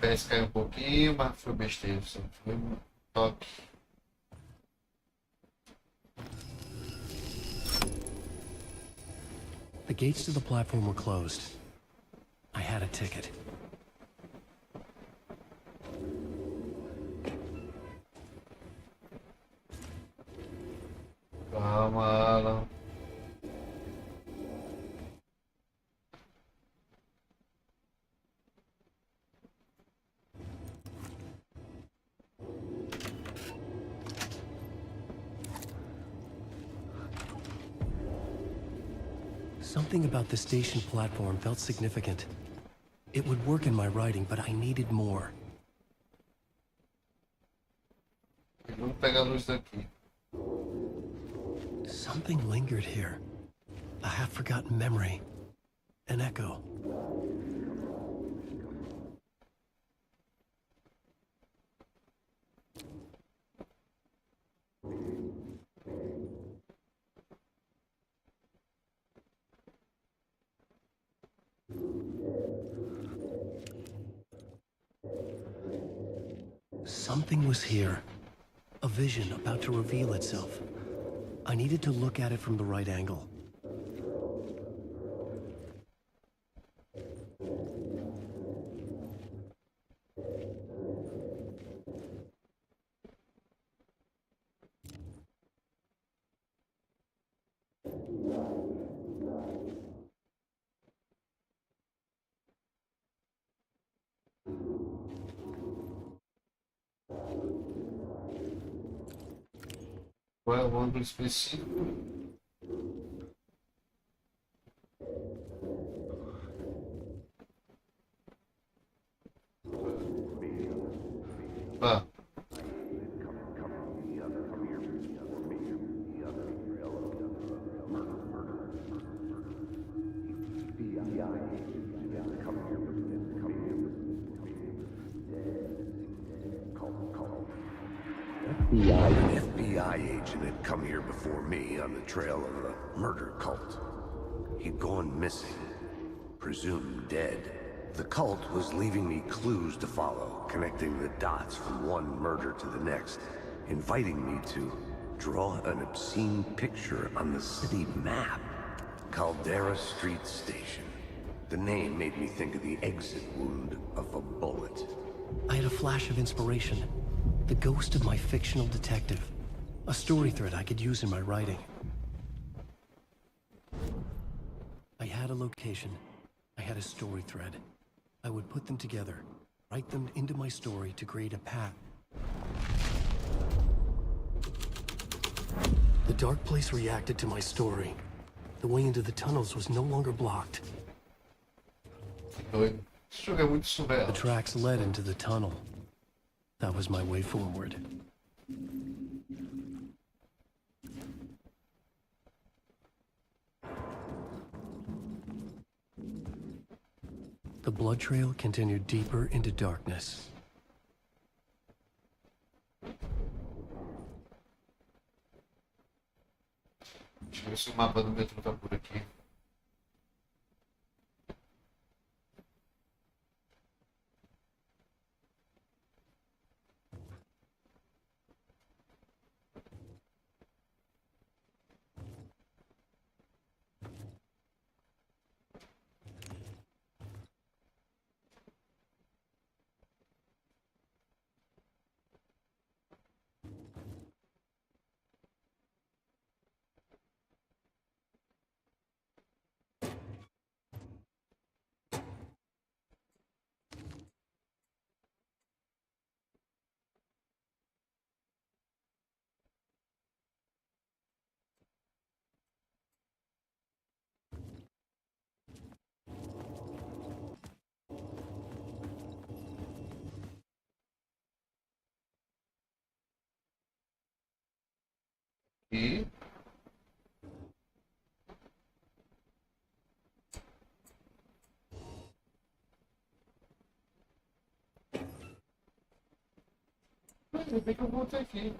Parece que caiu um pouquinho, mas foi besteira, só foi um toque. The gates to the platform were closed. I had a ticket. mala. Something about the station platform felt significant. It would work in my writing, but I needed more. Vamos pegar a luz daqui. Something lingered here. A half-forgotten memory. An echo. Something was here. A vision about to reveal itself. I needed to look at it from the right angle. Qual é o ângulo específico? Tá. An FBI agent had come here before me on the trail of a murder cult. He'd gone missing, presumed dead. The cult was leaving me clues to follow, connecting the dots from one murder to the next, inviting me to draw an obscene picture on the city map. Caldera Street Station. The name made me think of the exit wound of a bullet. I had a flash of inspiration. The ghost of my fictional detective. A story thread I could use in my writing. I had a location. I had a story thread. I would put them together, write them into my story to create a path. The dark place reacted to my story. The way into the tunnels was no longer blocked. Doido. Esse jogo é muito surreal. The tracks led into the tunnel. That was my way forward. The blood trail continued deeper into darkness. Deixa eu ver se o mapa do metrô tá por aqui. E ainda bem que eu voltei aqui.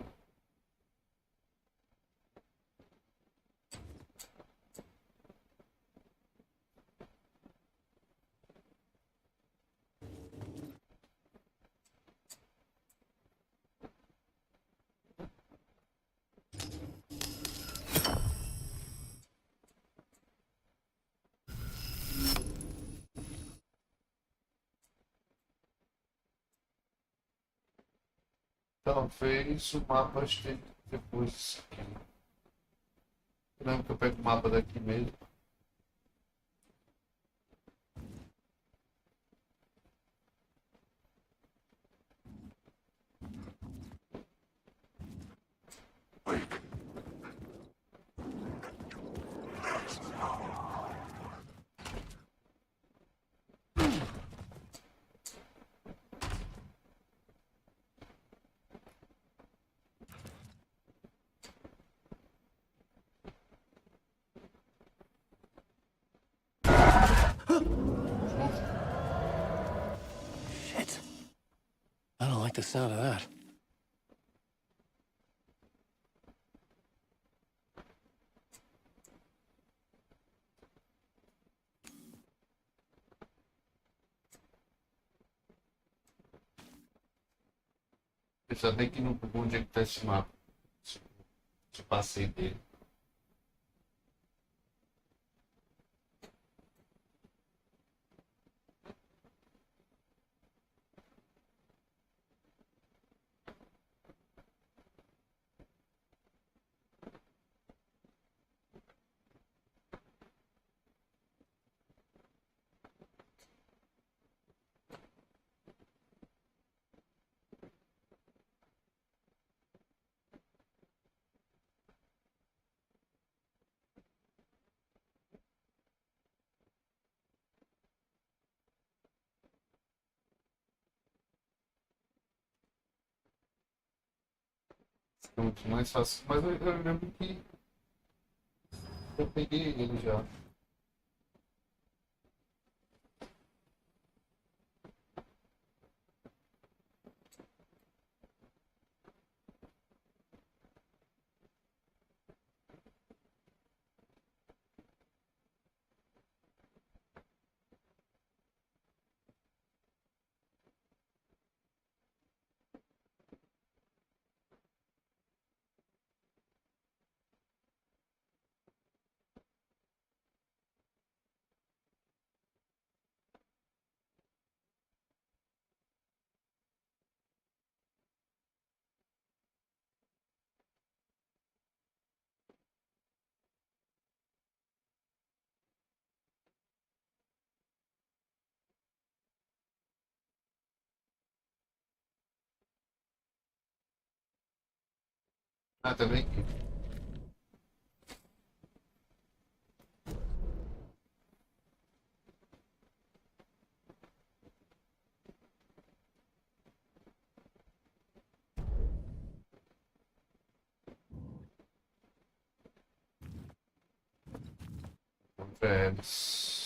Então fez o mapa depois disso aqui. Eu lembro que eu pego o mapa daqui mesmo. Shit. I don't like the sound of that. Eu só tenho que ir no onde é que tá esse mapa. De passeio dele. Fica muito mais fácil. Mas eu lembro que eu peguei ele já. Ah, também aqui. Velhos.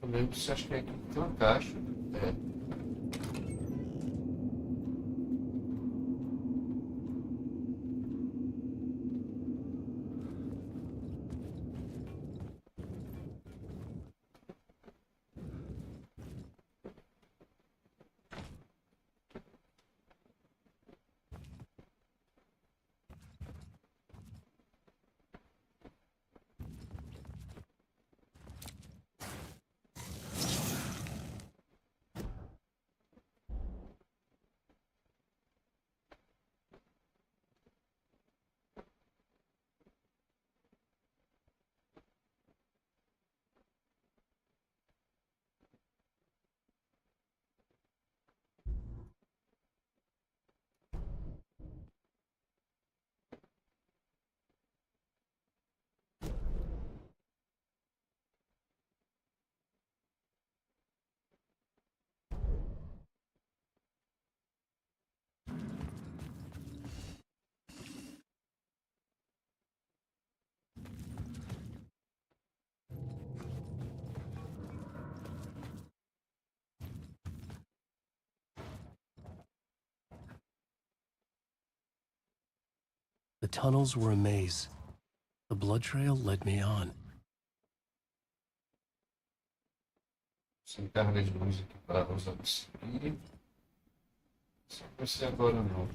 Eu lembro se acho que aqui tem uma caixa. É. The tunnels were a maze. The blood trail led me on. Sem carga de luz aqui para usar isso. E só vai ser agora não.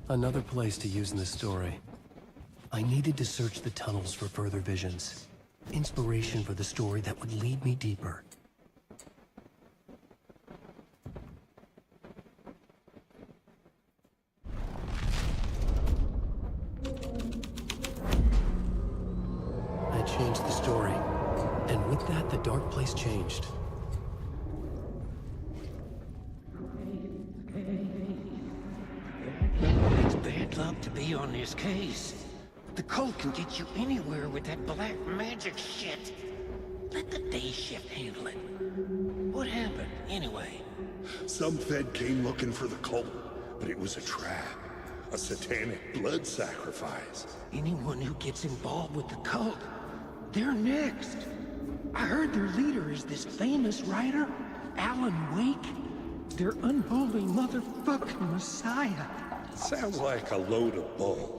Another place to use in the story. I needed to search the tunnels for further visions. Inspiration for the story that would lead me deeper. I changed the story. And with that, the dark place changed. It's bad luck to be on this case. The cult can get you anywhere with that black magic shit. Let the day shift handle it. What happened, anyway? Some Fed came looking for the cult, but it was a trap. A satanic blood sacrifice. Anyone who gets involved with the cult, they're next. I heard their leader is this famous writer, Alan Wake. Their unholy motherfucking messiah. Sounds like a load of bull.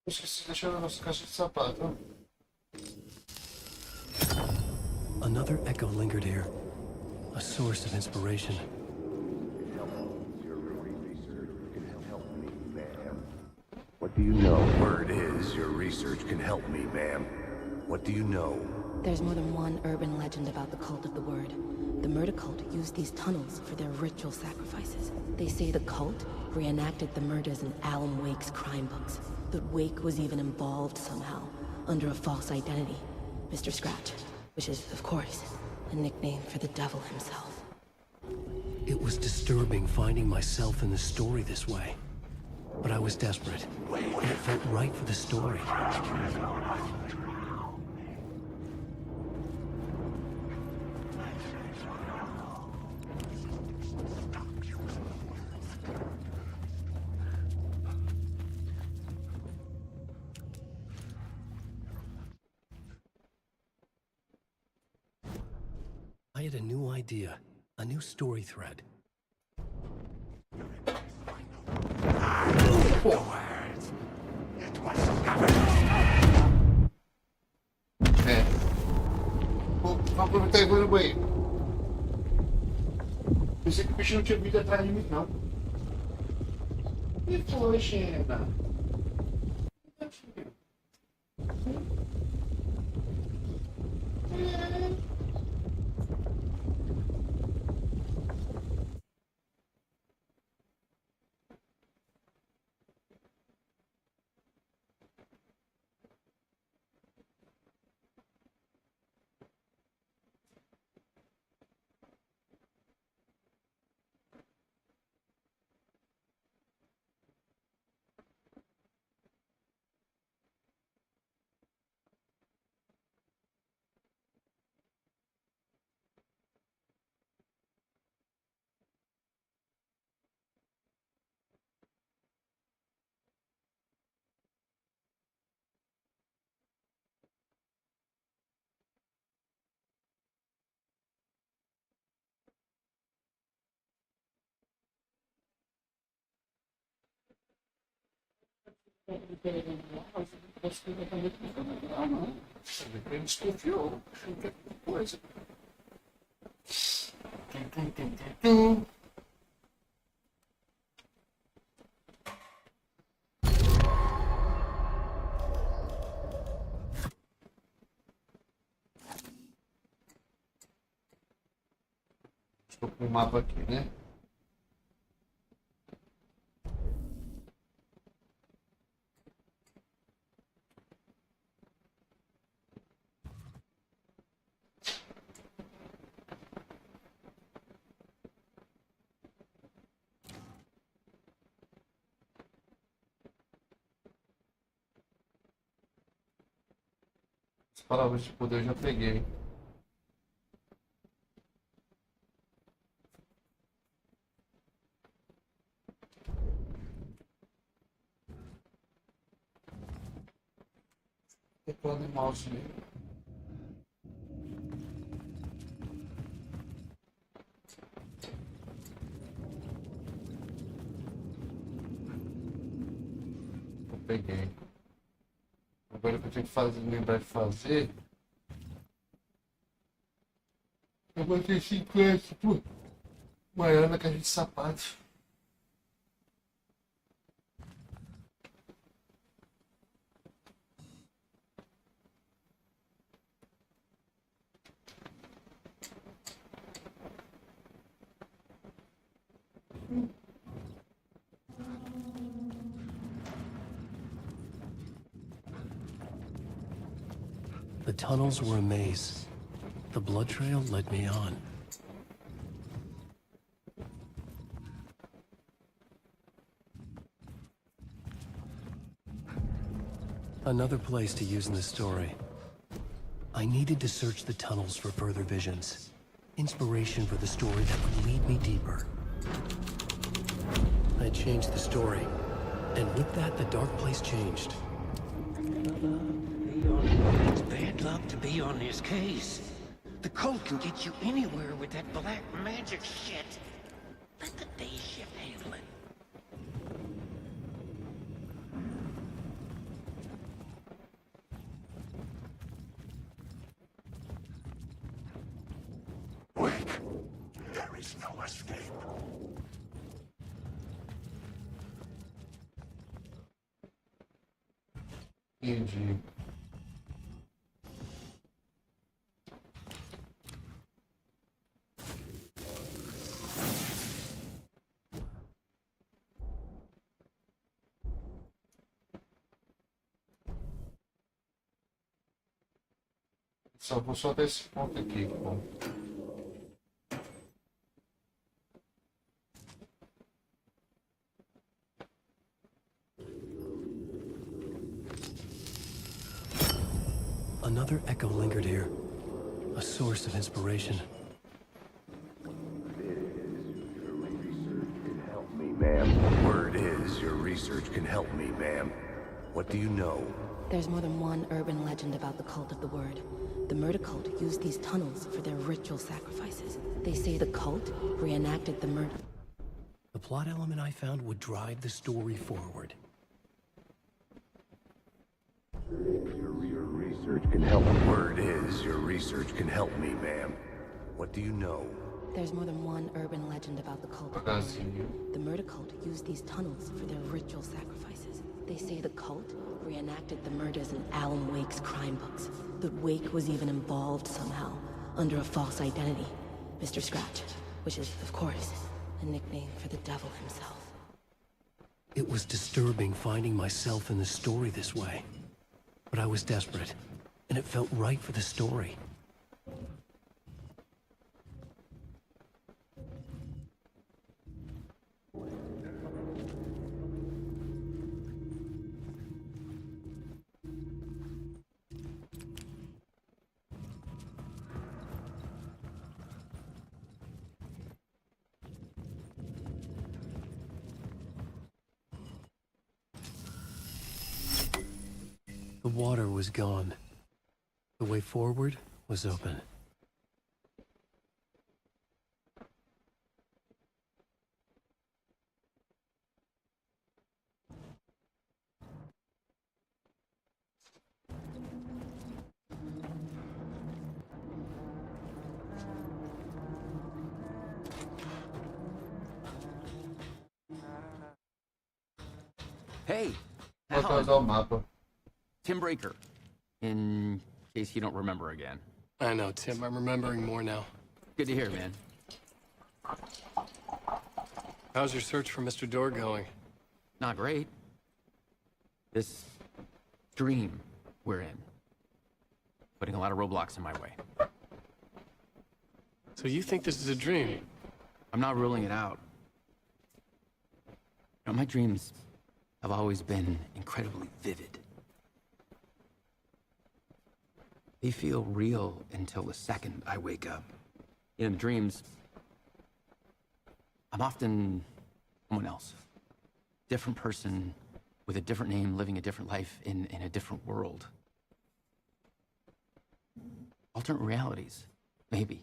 Esqueci de deixar a nossa caixa de sapato. Another echo lingered here. A source of inspiration. What do you know? Word is, your research can help me, ma'am. What do you know? There's more than one urban legend about the Cult of the Word. The murder cult used these tunnels for their ritual sacrifices. They say the cult reenacted the murders in Alan Wake's crime books. That Wake was even involved somehow, under a false identity. Mr. Scratch, which is, of course, a nickname for the devil himself. It was disturbing finding myself in the story this way. But I was desperate, and it felt right for the story. I had a new idea, a new story thread. É. Vou aproveitar e vou no banheiro. Pensei que o bicho não tinha vindo atrás de mim, não. E foi, Xena? Ele desconfiou. Achou que era coisa. Estou com o mapa aqui, né? palavras de poder eu já peguei. Teclado e mouse mesmo. Eu peguei. Agora o que eu tenho que fazer, lembrar de fazer. Eu botei 50 por maior na caixa de sapatos. The tunnels were a maze. The blood trail led me on. Another place to use in the story. I needed to search the tunnels for further visions. Inspiration for the story that would lead me deeper. I changed the story. And with that, the dark place changed. It's bad luck to be on this case. The cult can get you anywhere with that black magic shit. Let the day shift handle it. Wait. There is no escape. Entendi. Só vou só até esse ponto aqui, bom. Another echo lingered here. A source of inspiration. Word is, your research can help me, ma'am. What do you know? There's more than one urban legend about the cult of the word. The murder cult used these tunnels for their ritual sacrifices. They say the cult reenacted the murder. The plot element I found would drive the story forward. Your research can help. Word is, your research can help me, ma'am. What do you know? There's more than one urban legend about the cult of the word. The murder cult used these tunnels for their ritual sacrifices. They say the cult reenacted the murders in Alan Wake's crime books. That Wake was even involved somehow, under a false identity. Mr. Scratch, which is, of course, a nickname for the devil himself. It was disturbing finding myself in the story this way. But I was desperate, and it felt right for the story. The water was gone. The way forward was open. Hey! Vou atualizar o mapa. Tim Breaker, in case you don't remember again. I know, Tim. I'm remembering more now. Good to hear, man. How's your search for Mr. Door going? Not great. This dream we're in, putting a lot of roadblocks in my way. So you think this is a dream? I'm not ruling it out. You know, my dreams have always been incredibly vivid. They feel real until the second I wake up. In dreams, I'm often someone else. Different person with a different name, living a different life in a different world. Alternate realities, maybe.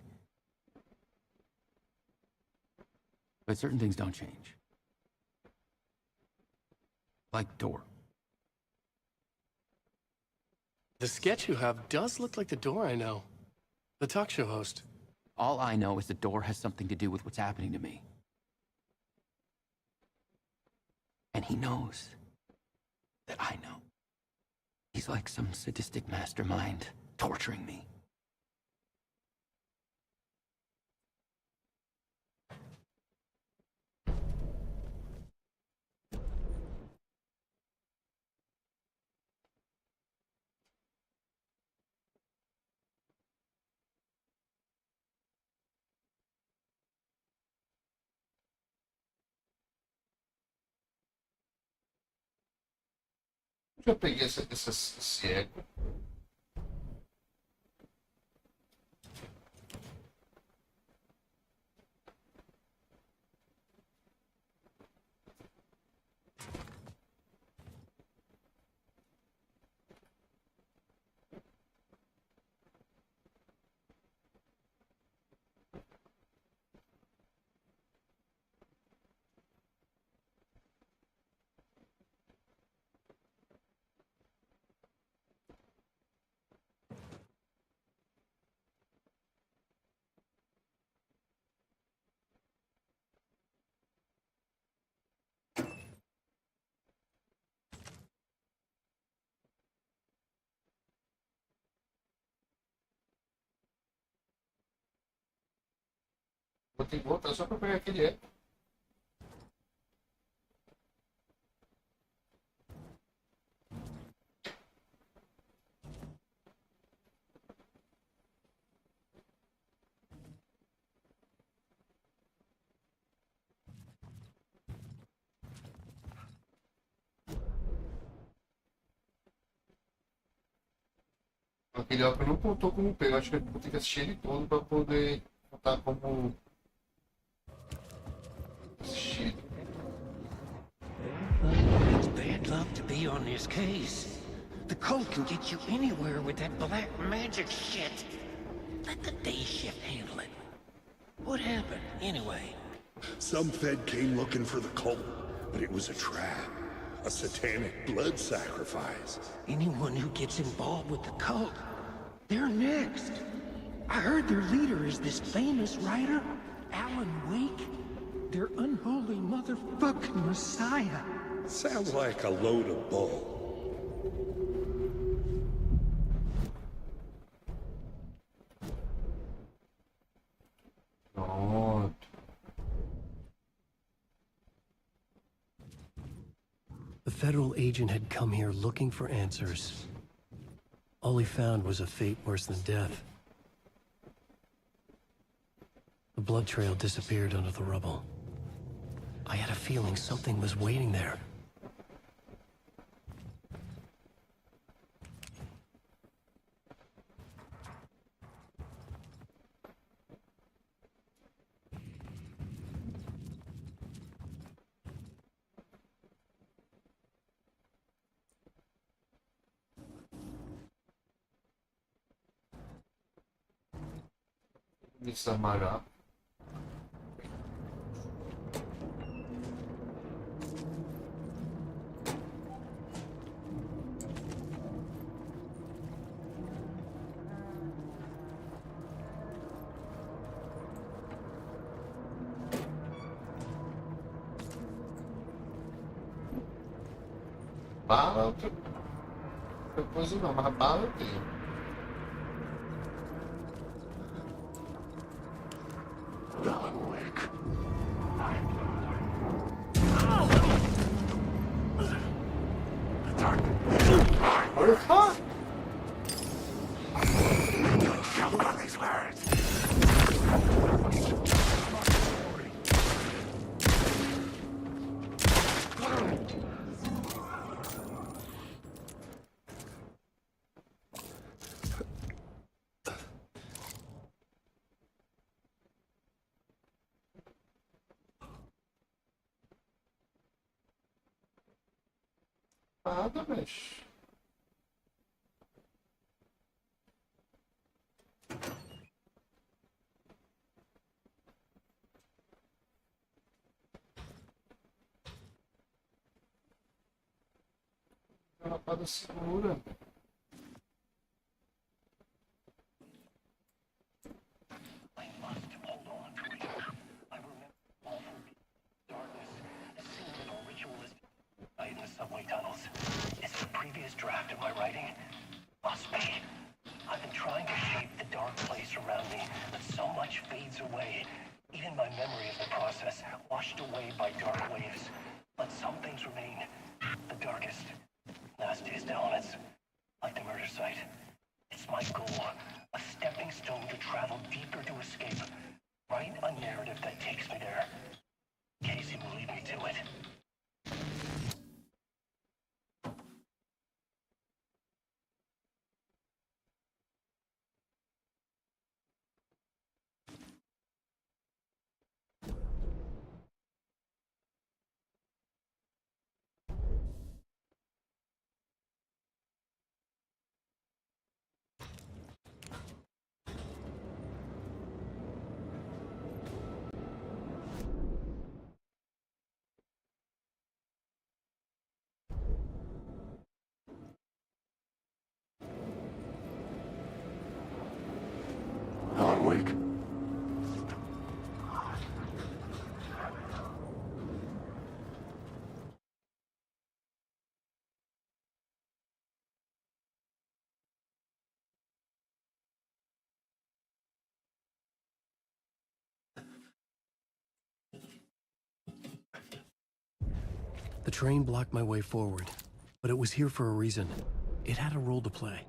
But certain things don't change. Like door. The sketch you have does look like the door I know. The talk show host. All I know is the door has something to do with what's happening to me. And he knows that I know. He's like some sadistic mastermind torturing me. Já peguei esse eco. Vou ter que voltar só pra pegar aquele eco. Aquele eco não contou como pego. Acho que eu vou ter que assistir ele todo pra poder contar como assistido. It's bad luck to be on this case. The cult can get you anywhere with that black magic shit. Let the day shift handle it. What happened, anyway? Some Fed came looking for the cult, but it was a trap. A satanic blood sacrifice. Anyone who gets involved with the cult, they're next. I heard their leader is this famous writer, Alan Wake. Their unholy motherfucking messiah. Sounds like a load of bull. Pronto. The federal agent had come here looking for answers. All he found was a fate worse than death. The blood trail disappeared under the rubble. I had a feeling something was waiting there. Desamarrar. Bala, outra coisa não, mas bala eu tenho. Olha só! Nada, mexe. Uma lapada segura. In the subway tunnels. Is it a previous draft of my writing? Must be. I've been trying to shape the dark place around me, but so much fades away. Even my memory of the process, washed away by dark waves. But some things remain. The darkest, nastiest elements, like the murder site. It's my goal, a stepping stone to travel deeper to escape. Write a narrative that takes me there. Casey will lead me to it. Alan Wake. The train blocked my way forward, but it was here for a reason. It had a role to play.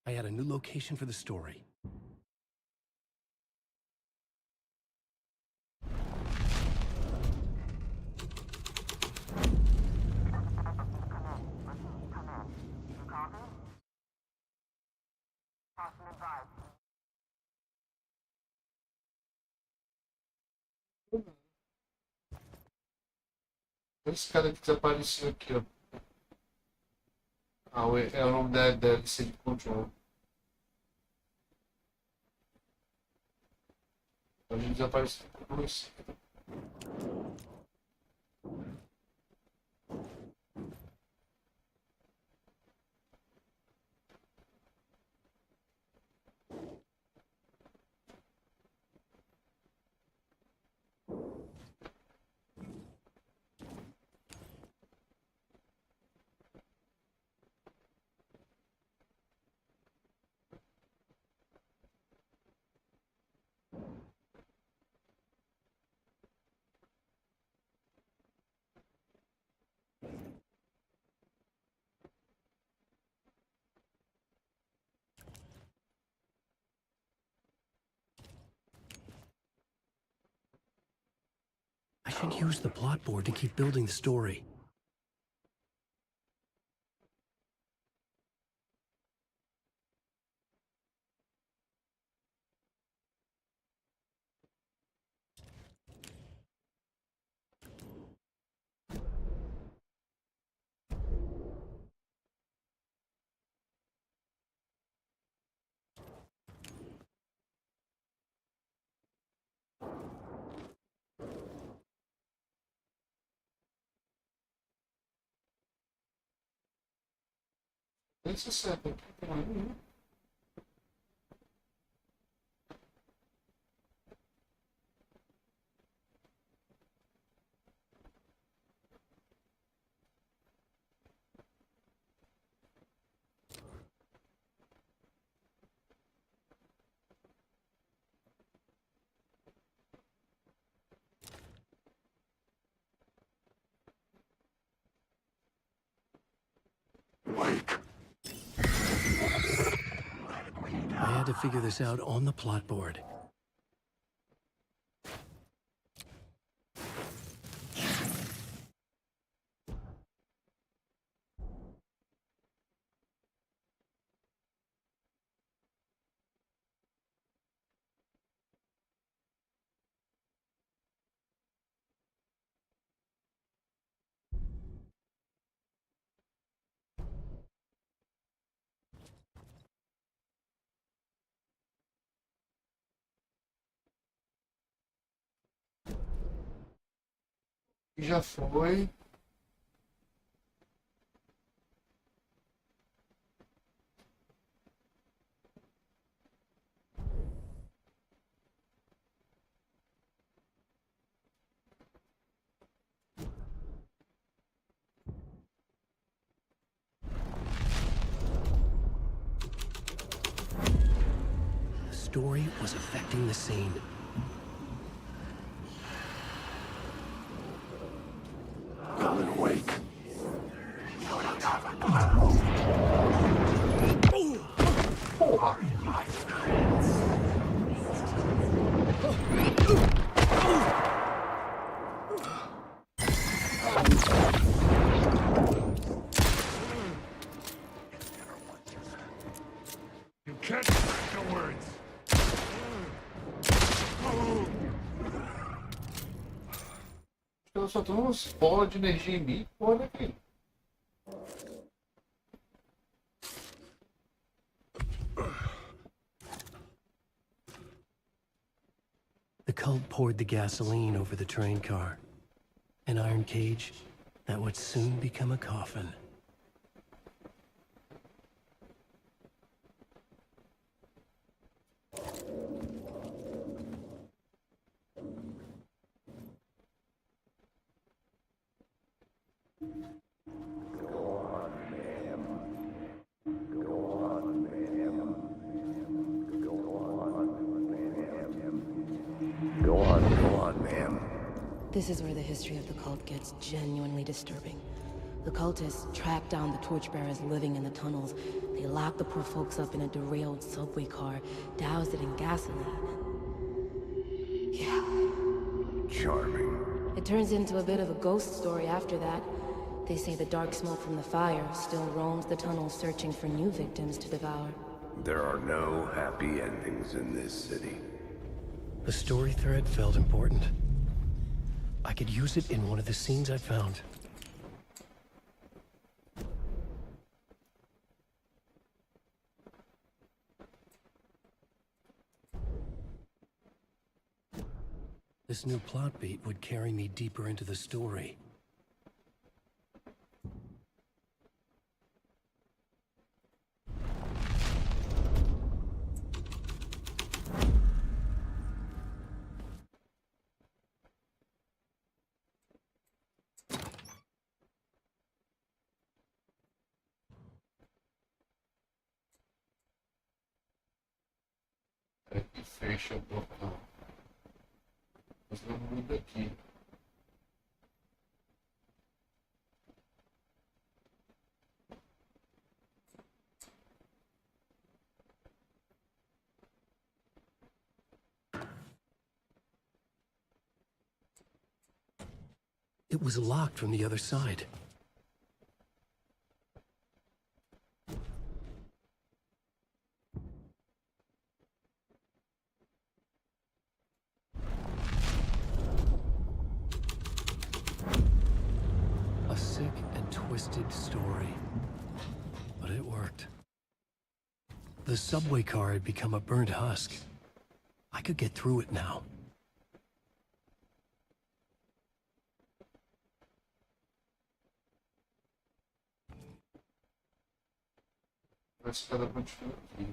I had a new location for the story. Esse cara que desapareceu aqui, ó. Ah, é o nome da DLC de Control. Ele desapareceu com isso. I should use the plot board to keep building the story. Esse certo aqui também. I had to figure this out on the plot board. E já foi. The story was affecting the scene. Alan Wake. You can't break the words. Eu só tenho uns bolas de energia em mim, olha aqui. The cult poured the gasoline over the train car. An iron cage that would soon become a coffin. Go on, ma'am. This is where the history of the cult gets genuinely disturbing. The cultists tracked down the torchbearers living in the tunnels. They locked the poor folks up in a derailed subway car, doused it in gasoline. Yeah. Charming. It turns into a bit of a ghost story after that. They say the dark smoke from the fire still roams the tunnels searching for new victims to devour. There are no happy endings in this city. The story thread felt important. I could use it in one of the scenes I found. This new plot beat would carry me deeper into the story. É que fecha o portão. Mas não muda aqui. It was locked from the other side. A sick and twisted story. But it worked. The subway car had become a burnt husk. I could get through it now. A escada continua aqui.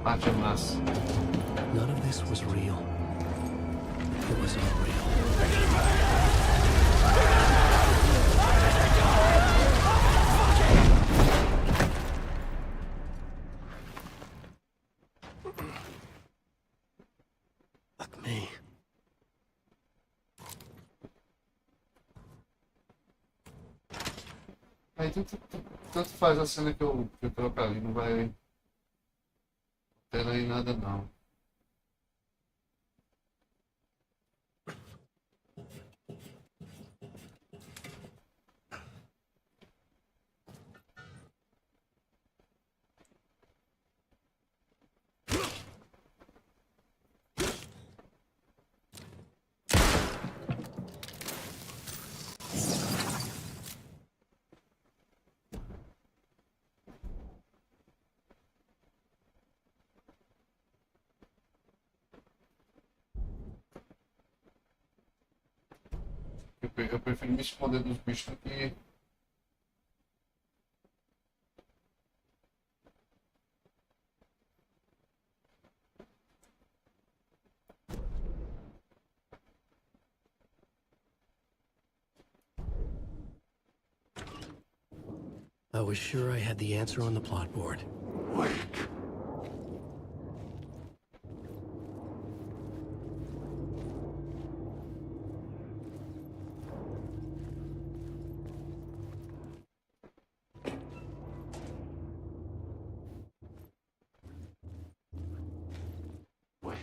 Bate a massa. None of this was real. It was unreal. Fuck me. Aí tanto faz a cena que eu troco ali, não vai ter aí nada não. Eu prefiro me esconder dos bichos do que. I was sure I had the answer on the plot board. Wake. Wake.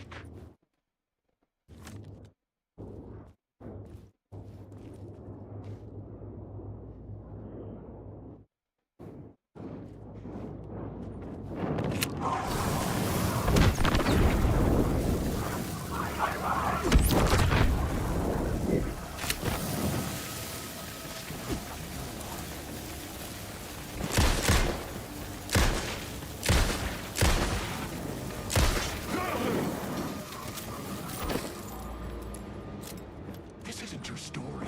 This isn't your story.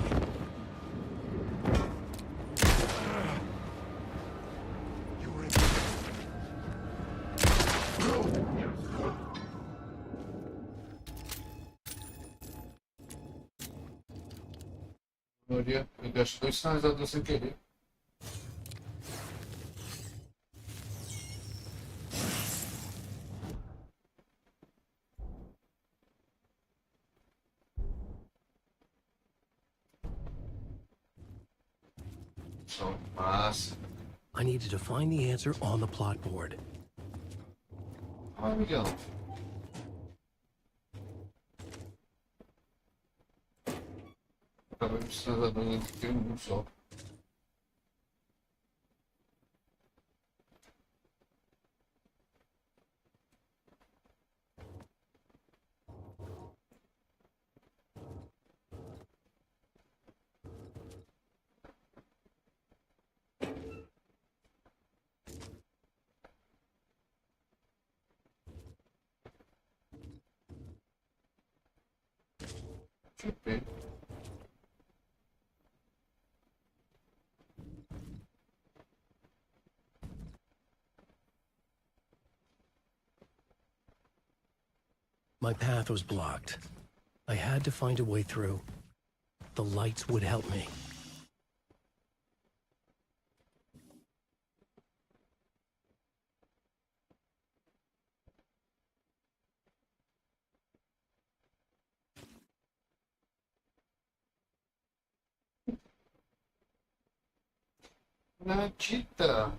You were in. Olha, eu gasto 2 sinalizadores sem querer. Só massa. I needed to find the answer on the plot board. Ah, amigão. Acabei precisando de um só. Deixa eu ver. My path was blocked. I had to find a way through. The lights would help me. Natita.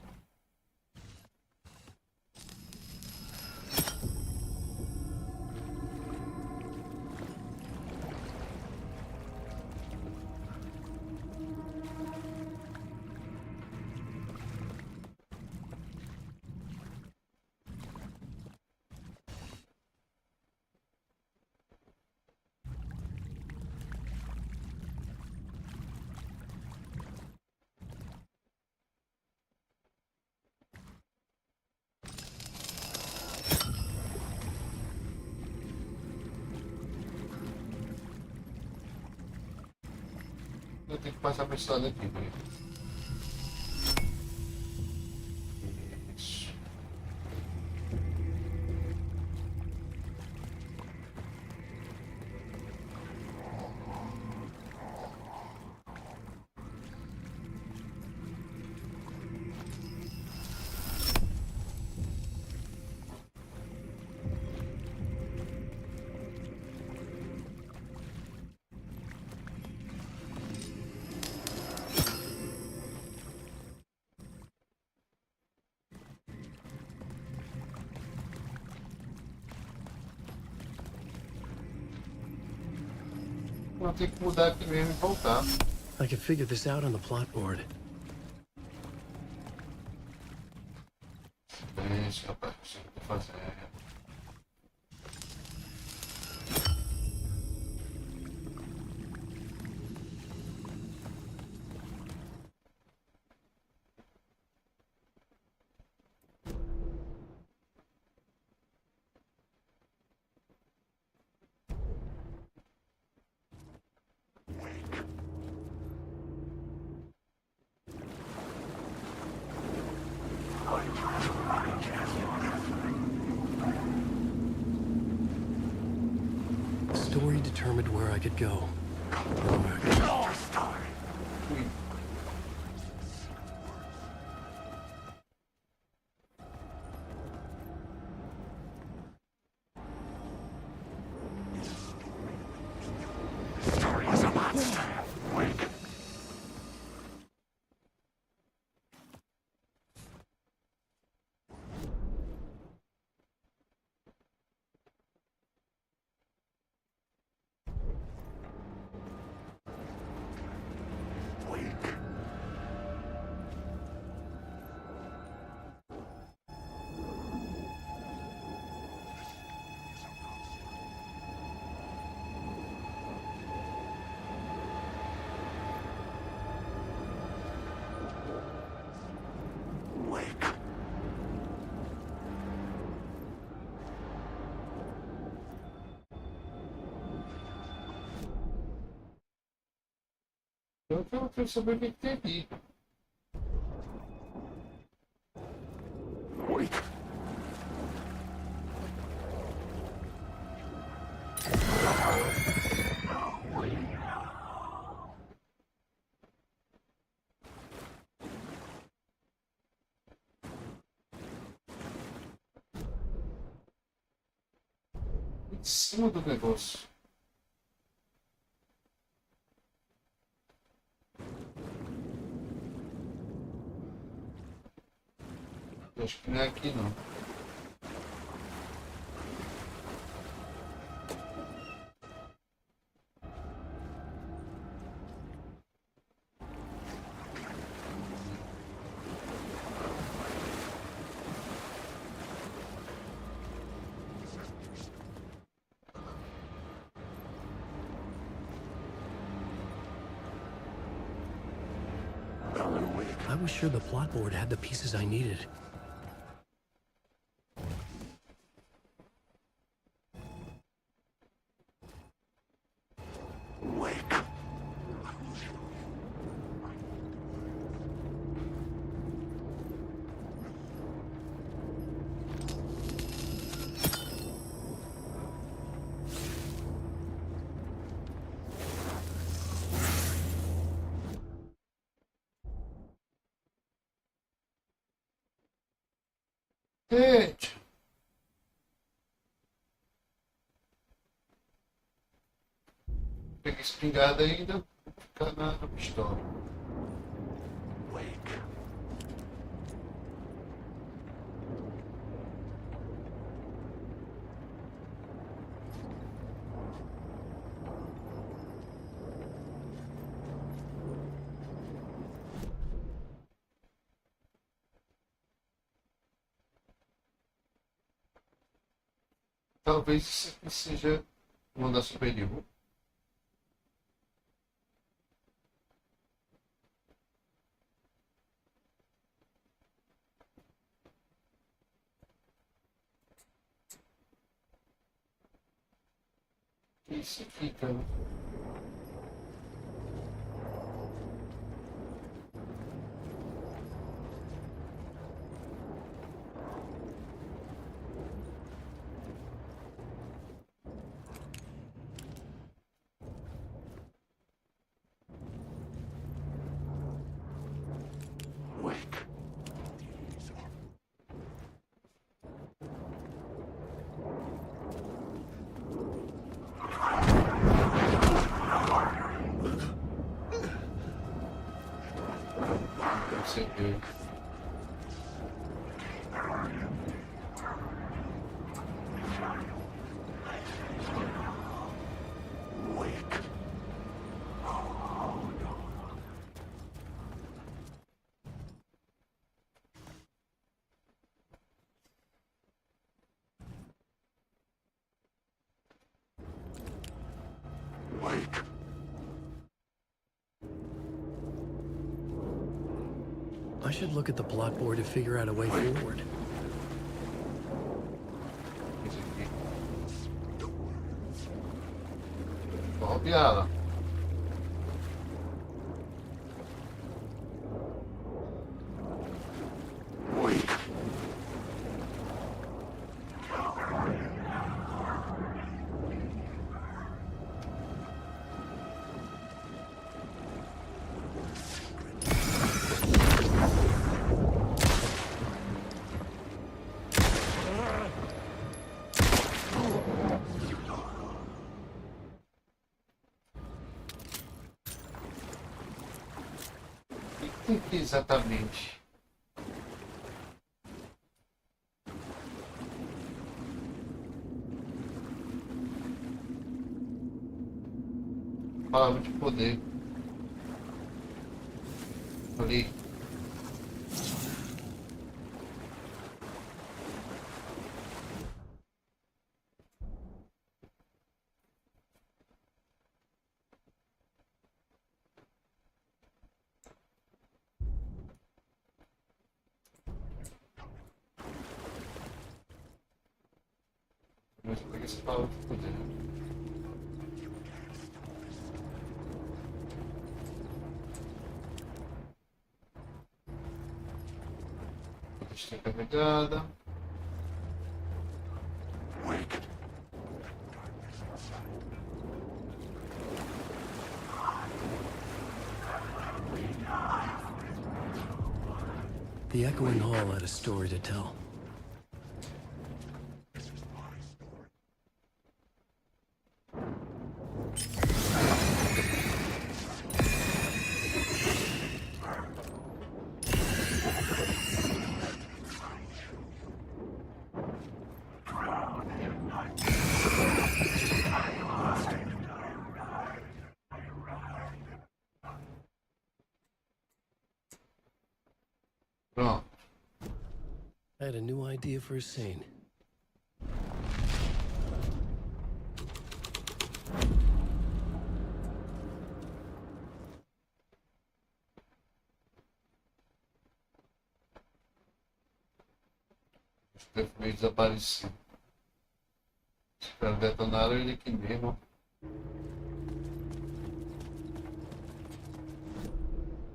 Eu tenho que passar pra esse lado aqui, velho. Isso. Vou ter que mudar aqui mesmo e voltar. I can figure this out on the plot board. Isso, rapaz, isso que eu tô fazendo. The story determined where I could go. Eu quero saber o que tem aqui. Em cima do negócio. Acho que não é aqui não. I was sure the plot board had the pieces I needed. Gente! Peguei espingarda ainda, vou ficar na pistola. Talvez isso aqui seja uma da superior. Isso aqui, cara. Percebeu. I should look at the plot board to figure out a way forward. Rodeá-la. tem que exatamente? Palavra de poder. Ali. Mas eu peguei essa palavra de poder. Está carregada. The echoing hall had a story to tell. Pronto. I had a new idea for a scene. Deve meio desaparecido. Espero detonar ele aqui mesmo.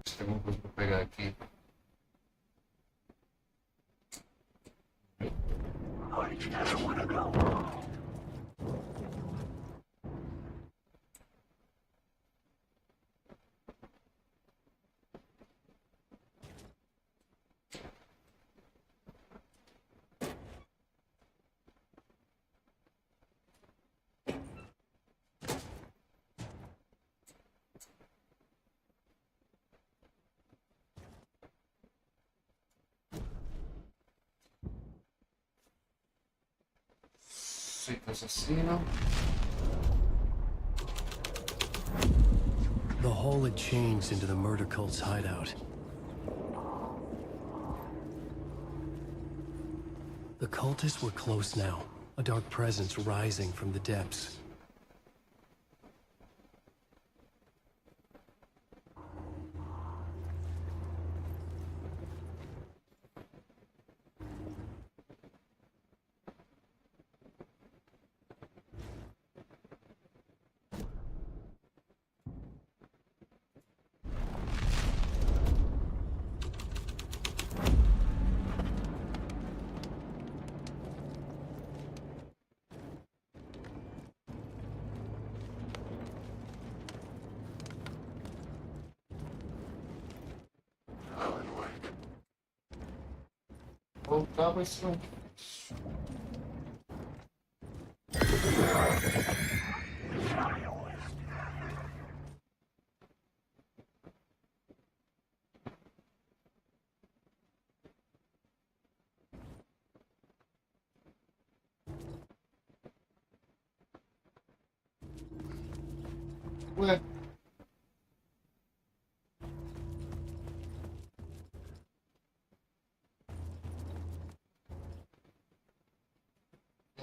Se tem alguma coisa pra pegar aqui. Assassino. The hall had changed into the murder cult's hideout. The cultists were close now, a dark presence rising from the depths. Voltar vai ser Ué.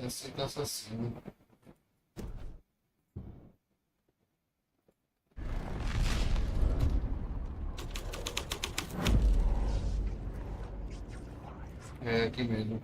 Esse é assassino. É aqui mesmo.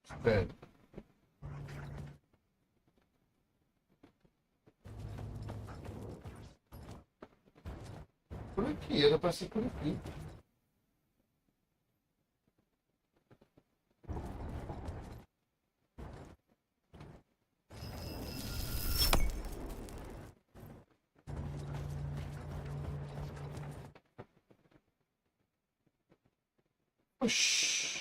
Espera. Por aqui, era para ser por aqui. Oxi.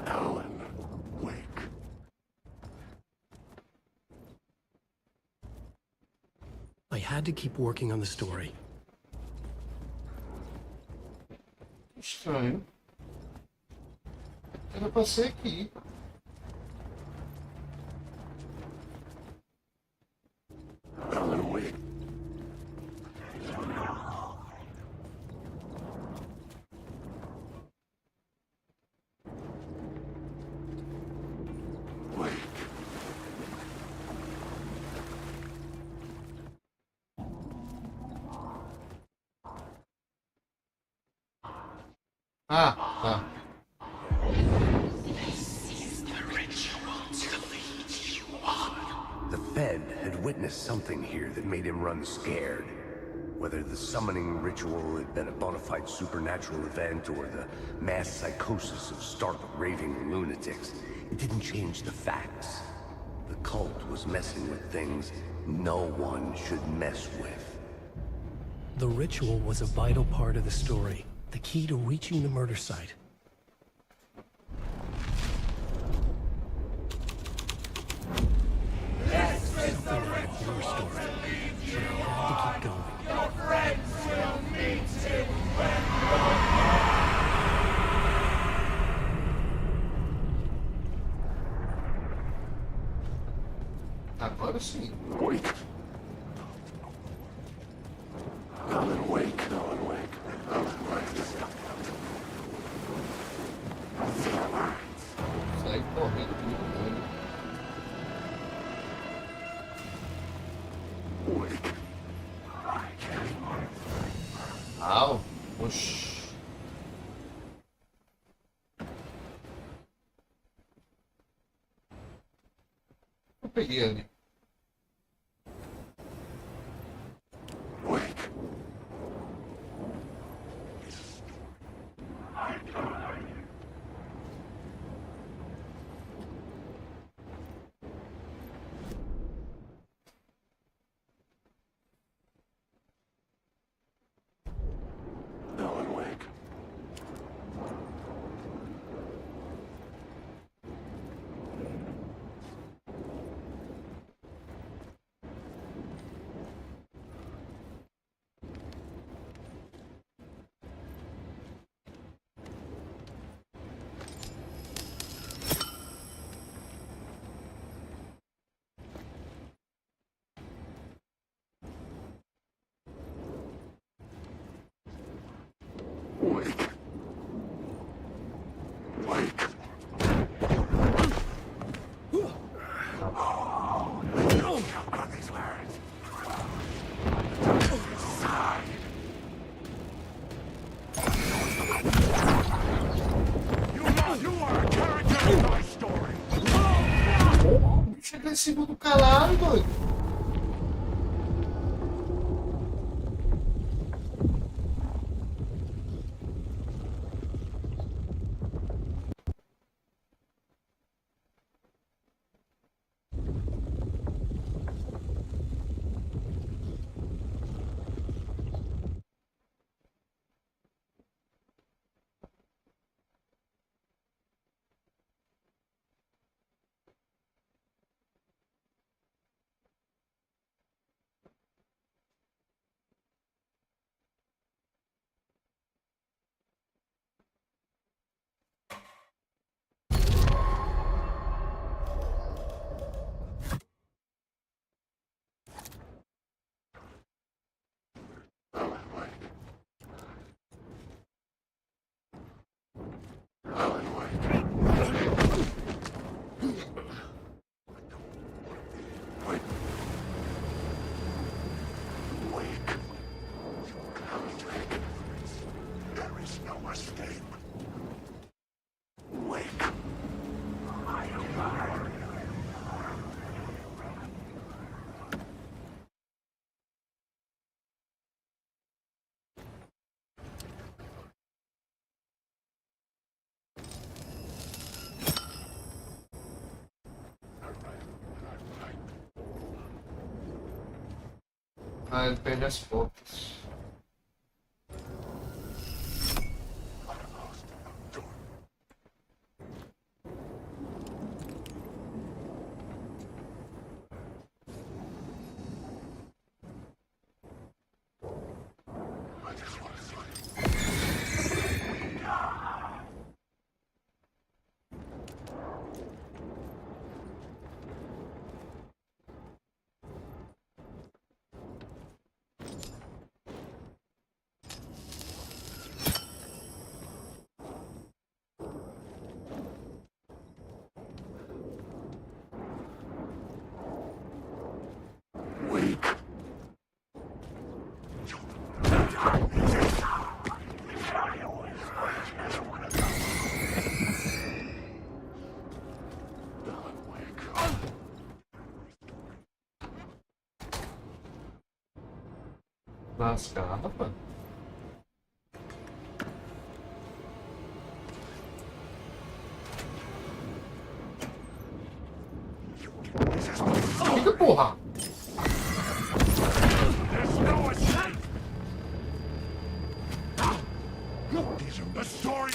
Alan, wake. I had to keep working on the story. Estranho. Era pra ser aqui. Alan, wake. Ah, tá. The Fed had witnessed something here that made him run scared. Whether the summoning ritual had been a bona fide supernatural event or the mass psychosis of stark raving lunatics, it didn't change the facts. The cult was messing with things no one should mess with. The ritual was a vital part of the story, the key to reaching the murder site. Something like a horror story, but I had to keep going. Agora sim. Wake. Alan, wake. Alan, wake. Alan, wake. Sai correndo comigo, mano. Wake. Au. Oxi. Eu peguei ali. Alan, wake. Wake. Wake. Got these words. Sigh. You are a character in my story. Chega esse mundo calado, doido. Ah, ele perde as fotos. Lascar, rapaz. Fica, porra! These are the story.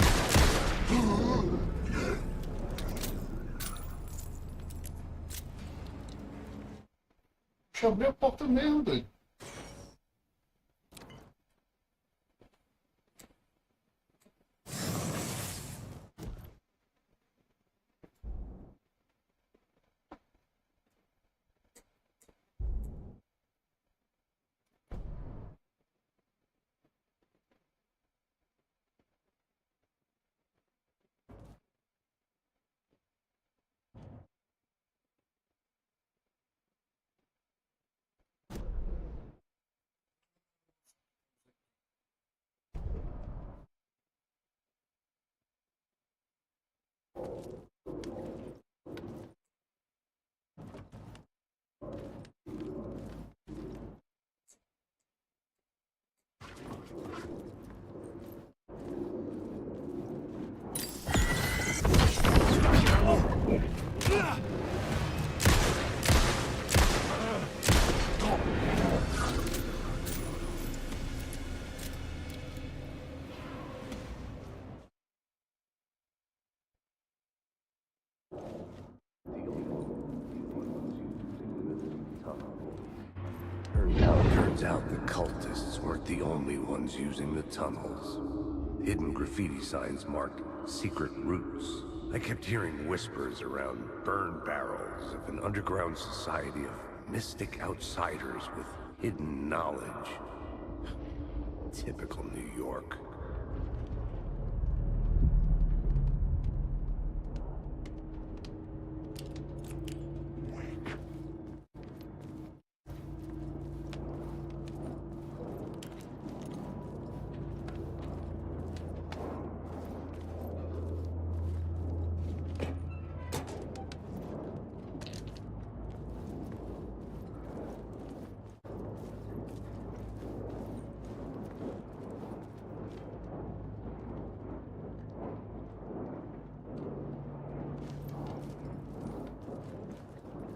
Deixa eu abrir a porta mesmo, doido. Turns out the cultists weren't the only ones using the tunnels. Hidden graffiti signs marked secret routes. I kept hearing whispers around burn barrels of an underground society of mystic outsiders with hidden knowledge. Typical New York.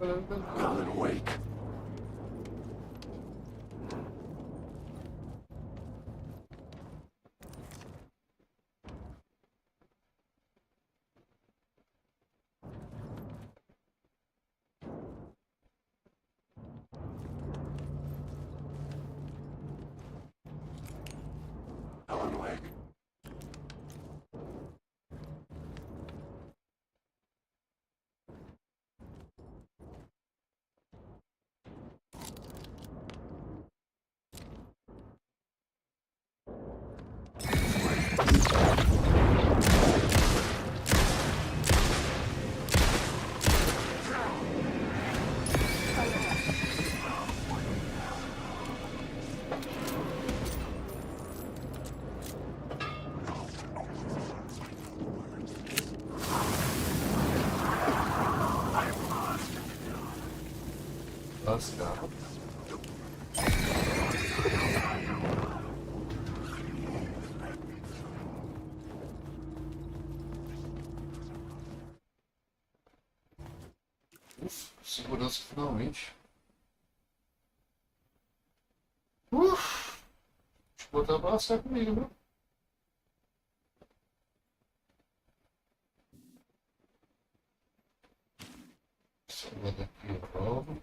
Alan Wake. Alan Wake. Lascar. Ufa, segurança finalmente. vou trabalhar comigo, viu? Vou daqui logo.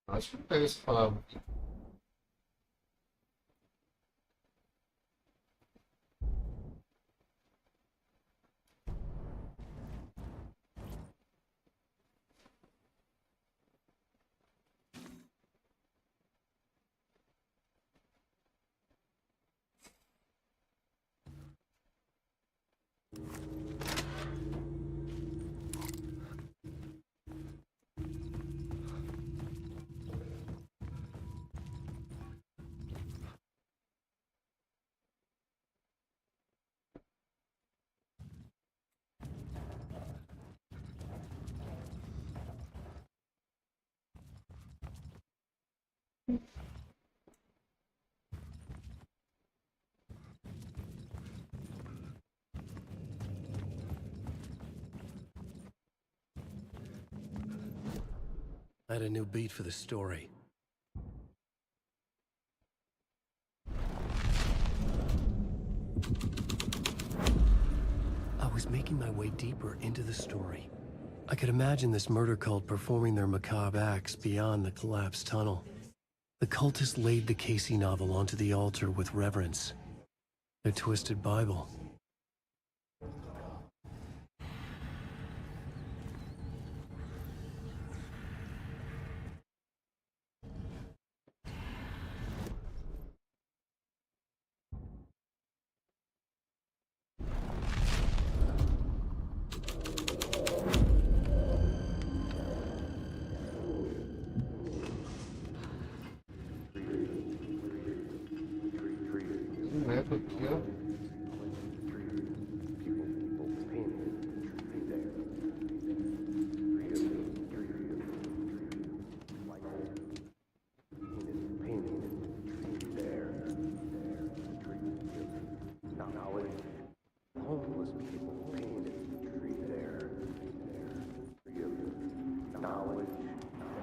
Acho que não pega essa palavra aqui. I had a new beat for the story. I was making my way deeper into the story. I could imagine this murder cult performing their macabre acts beyond the collapsed tunnel. The cultists laid the Casey novel onto the altar with reverence. Their twisted Bible. Aqui, ó.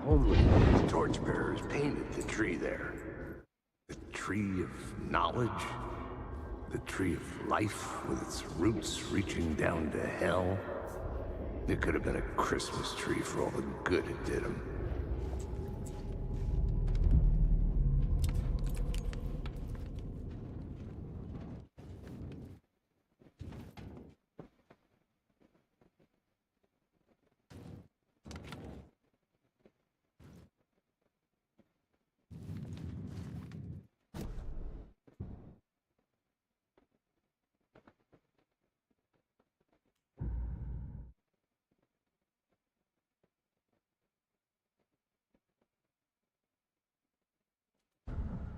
Homeless torchbearers painted the tree there. The tree of knowledge. The tree of life with its roots reaching down to hell. It could have been a Christmas tree for all the good it did him.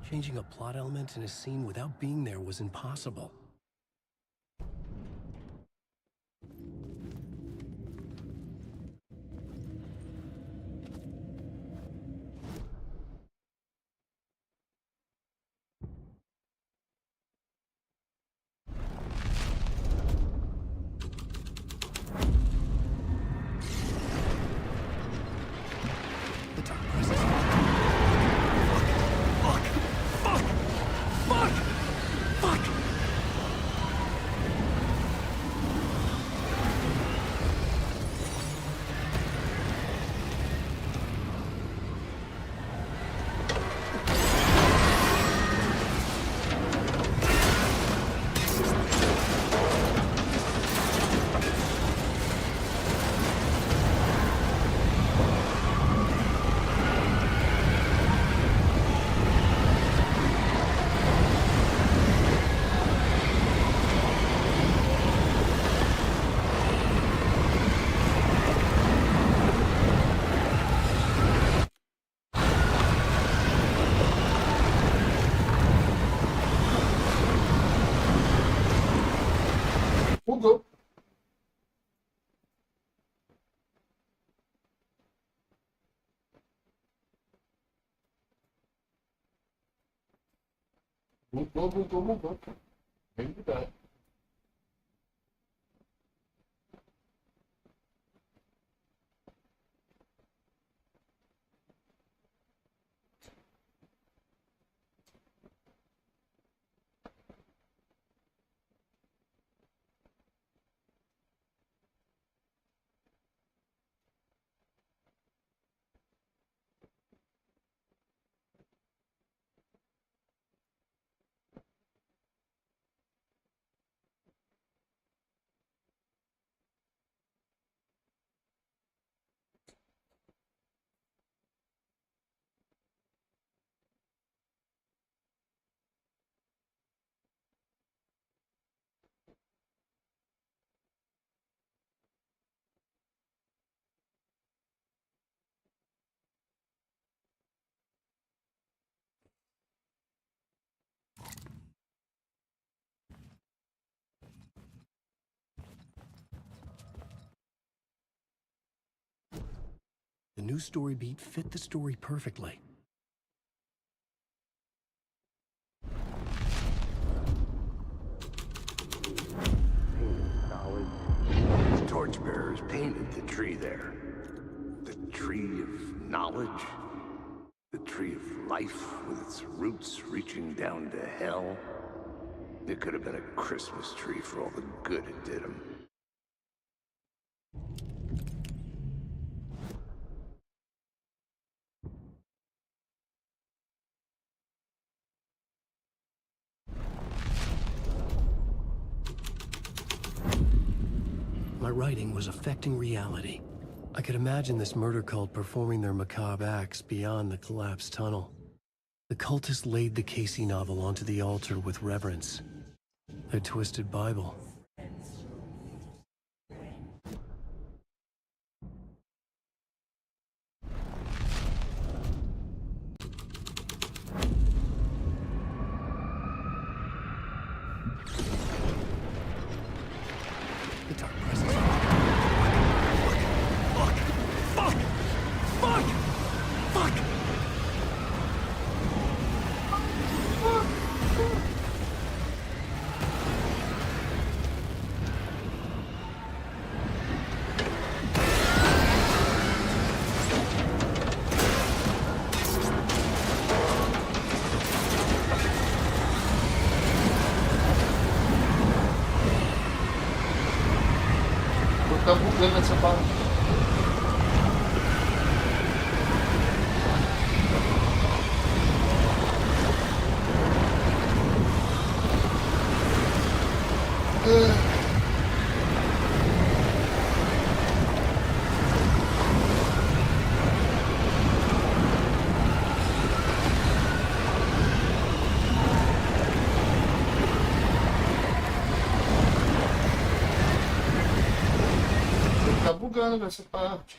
Changing a plot element in a scene without being there was impossible. bugou. Bugou. Realidade. The new story beat fit the story perfectly. The torchbearers painted the tree there. The tree of knowledge. The tree of life with its roots reaching down to hell. It could have been a Christmas tree for all the good it did him. My writing was affecting reality. I could imagine this murder cult performing their macabre acts beyond the collapsed tunnel. The cultists laid the Casey novel onto the altar with reverence. Their twisted Bible. The dark presence. Fuck! Tá bugando essa parte. Tá bugando nessa parte.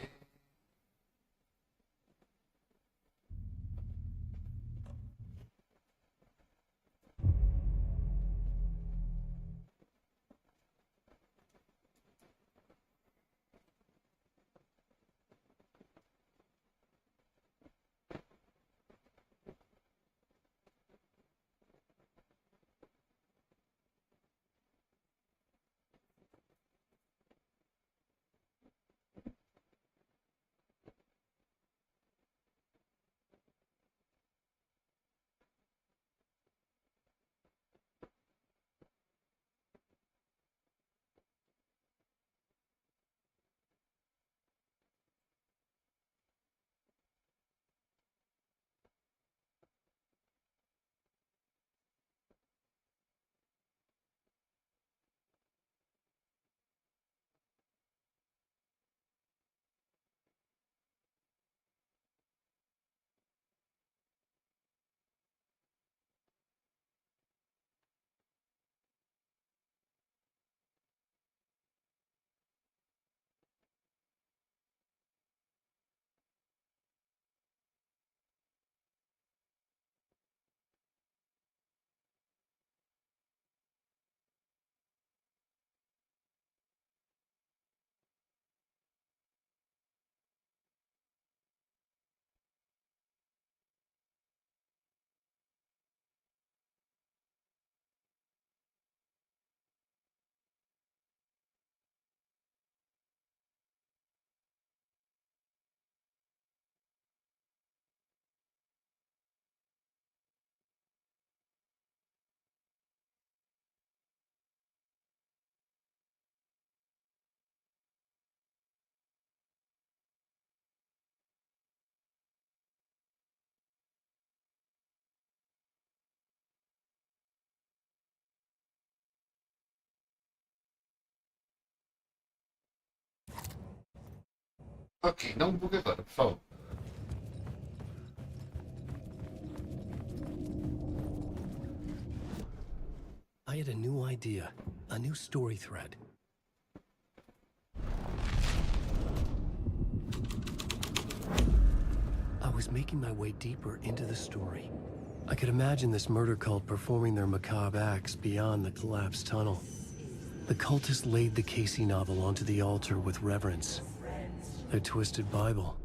Ok, não bugue agora, por favor. I had a new idea, a new story thread. I was making my way deeper into the story. I could imagine this murder cult performing their macabre acts beyond the collapsed tunnel. The cultists laid the Casey novel onto the altar with reverence. Their twisted Bible.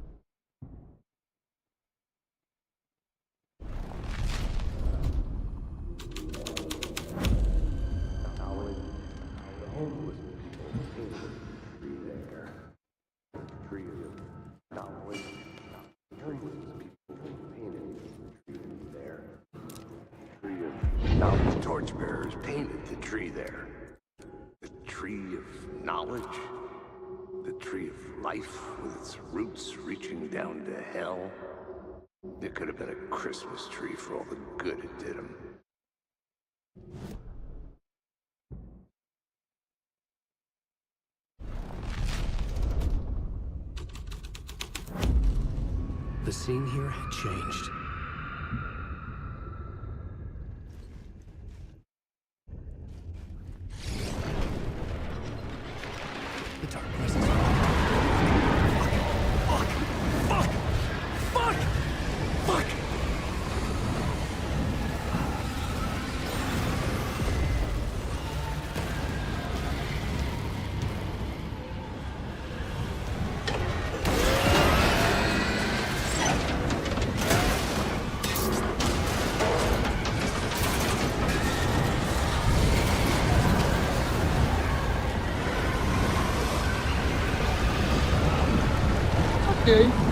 Knowledge torchbearers painted the tree there. The tree of knowledge. The tree of life with its roots reaching down to hell. It could have been a Christmas tree for all the good it did him. The scene here had changed. The dark presence. Fuck! Fuck! Fuck! Fuck! Ok.